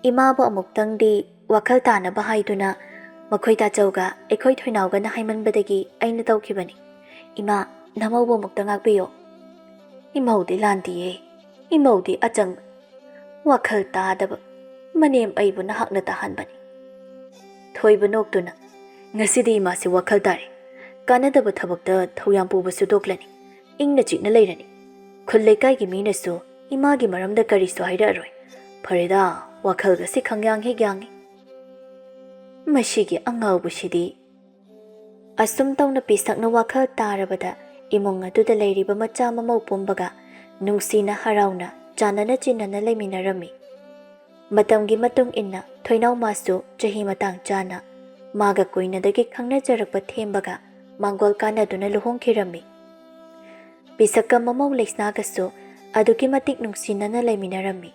ꯏꯃꯥꯕꯨ ꯑꯃꯨꯛꯇꯪꯗꯤ ꯋꯥꯈꯜ ꯇꯥꯅꯕ ꯍꯥꯏꯗꯨꯅ ꯃꯈꯣꯏ ꯇꯥꯆꯧꯒ ꯑꯩꯈꯣꯏ ꯊꯣꯏꯅꯥꯎꯒꯅ ꯍꯥꯏꯃꯟꯕꯗꯒꯤ ꯑꯩꯅ ꯇꯧꯈꯤꯕꯅꯤ. ꯏꯃꯥ, ꯅꯃꯧꯕꯨ ꯑꯃꯨꯛꯇ ꯉꯥꯛꯄꯤꯌꯣ." "ꯏꯃꯧꯗꯤ ꯂꯥꯟꯗꯤꯌꯦ, ꯏꯃꯧꯗꯤ ꯑꯆꯪꯕ, ꯋꯥꯈꯜ ꯇꯥꯗꯕ ꯃꯅꯦꯝ ꯑꯩꯕꯨ ꯅꯍꯥꯛꯅ ꯇꯥꯍꯟꯕꯅꯤ." ꯊꯣꯏꯕ ꯅꯣꯛꯇꯨꯅ "ꯉꯁꯤꯗꯤ ꯏꯃꯥꯁꯤ ꯋꯥꯈꯜ ꯇꯥꯔꯦ. ꯀꯥꯟꯅꯗꯕ ꯊꯕꯛꯇ ꯊꯧꯌꯥꯝ ꯄꯨꯕꯁꯨ ꯇꯣꯛꯂꯅꯤ, ꯏꯪꯅ ꯆꯤꯛꯅ ꯂꯩꯔꯅꯤ. ꯈꯨꯜ ꯂꯩꯀꯥꯏꯒꯤ ꯃꯤꯅꯁꯨ ꯏꯃꯥꯒꯤ ꯃꯔꯝꯗ ꯀꯔꯤꯁꯨ ꯍꯥꯏꯔꯛꯑꯔꯣꯏ. ꯐꯔꯦꯗ, ꯋꯥꯈꯜꯒꯁꯤ ꯈꯪꯌꯥꯡ ꯍꯦꯛ ꯌꯥꯡꯉꯤ." ꯃꯁꯤꯒꯤ ꯑꯉꯥꯎꯕꯁꯤꯗꯤ ꯑꯁꯨꯝ ꯇꯧꯅ ꯄꯤꯁꯛꯅ ꯋꯥꯈꯜ ꯇꯥꯔꯕꯗ ꯏꯃꯨꯡ ꯑꯗꯨꯗ ꯂꯩꯔꯤꯕ ꯃꯆꯥ ꯃꯃꯧ ꯄꯨꯝꯕꯒ ꯅꯨꯡꯁꯤꯅ ꯍꯔꯥꯎꯅ ꯆꯥꯟꯅꯅ ꯆꯤꯟꯅꯅ ꯂꯩꯃꯤꯟꯅꯔꯝꯃꯤ꯫ ꯃꯇꯝꯒꯤ ꯃꯇꯨꯡ ꯏꯟꯅ ꯊꯣꯏꯅꯥꯎꯃꯥꯁꯨ ꯆꯍꯤ ꯃꯇꯥꯡ ꯆꯥꯅ ꯃꯥꯒ ꯀꯨꯏꯅꯗꯒꯤ ꯈꯪꯅꯖꯔꯛꯄ ꯊꯦꯝꯕꯒ ꯃꯥꯡꯒꯣꯜ ꯀꯥꯟꯅꯗꯨꯅ ꯂꯨꯍꯣꯡꯈꯤꯔꯝꯃꯤ꯫ ꯄꯤꯁꯛꯀ ꯃꯃꯧ ꯂꯩꯁꯅꯥꯒꯁꯨ ꯑꯗꯨꯛꯀꯤ ꯃꯇꯤꯛ ꯅꯨꯡꯁꯤꯅꯅ ꯂꯩꯃꯤꯟꯅꯔꯝꯃꯤ꯫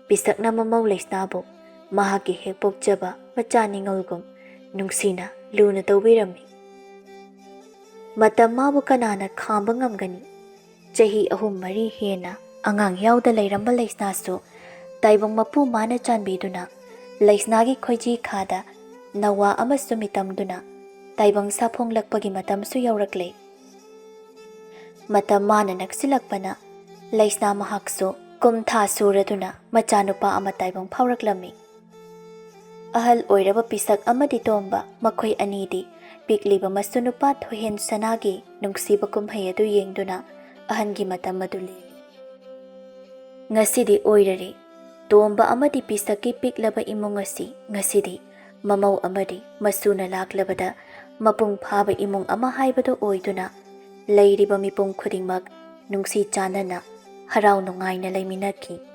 ꯄꯤꯁꯛꯅ ꯃꯃꯧ ꯂꯩꯁꯅꯥꯕꯨ ꯃꯍꯥꯛꯀꯤ ꯍꯦꯛ ꯄꯣꯛꯆꯕ ꯃꯆꯥ ꯅꯤꯡꯉꯣꯜꯒꯨꯝ ꯅꯨꯡꯁꯤꯅ ꯂꯨꯅ ꯇꯧꯕꯤꯔꯝꯃꯤ꯫ Matam mabu kanana khamba ngamgani. Chahi ahum mari hena angang yauda lairamba laisnasu taibang mapu mana chanbiduna laisnagi khoiji khada nawa amasu mitamduna taibang saphong lakpagi matamsu yaurakle. Matam mana naksilakpana laisna mahaksu kumtha suraduna machanupa ama taibang phauraklammi. Ahal oiraba pisak amadi tomba makhoi anidi pikliba masunupa thohen sanagi nungsiba kumhai adu yengduna ahangi matam adu le. Ngasidi oirari tomba amadi pisaki piklaba imong asi ngasidi mamau amadi masuna laklabada mapung phaba imong ama haibadu oiduna leiriba mipung khudingmak nungsi chanana harau nungaina laiminaki.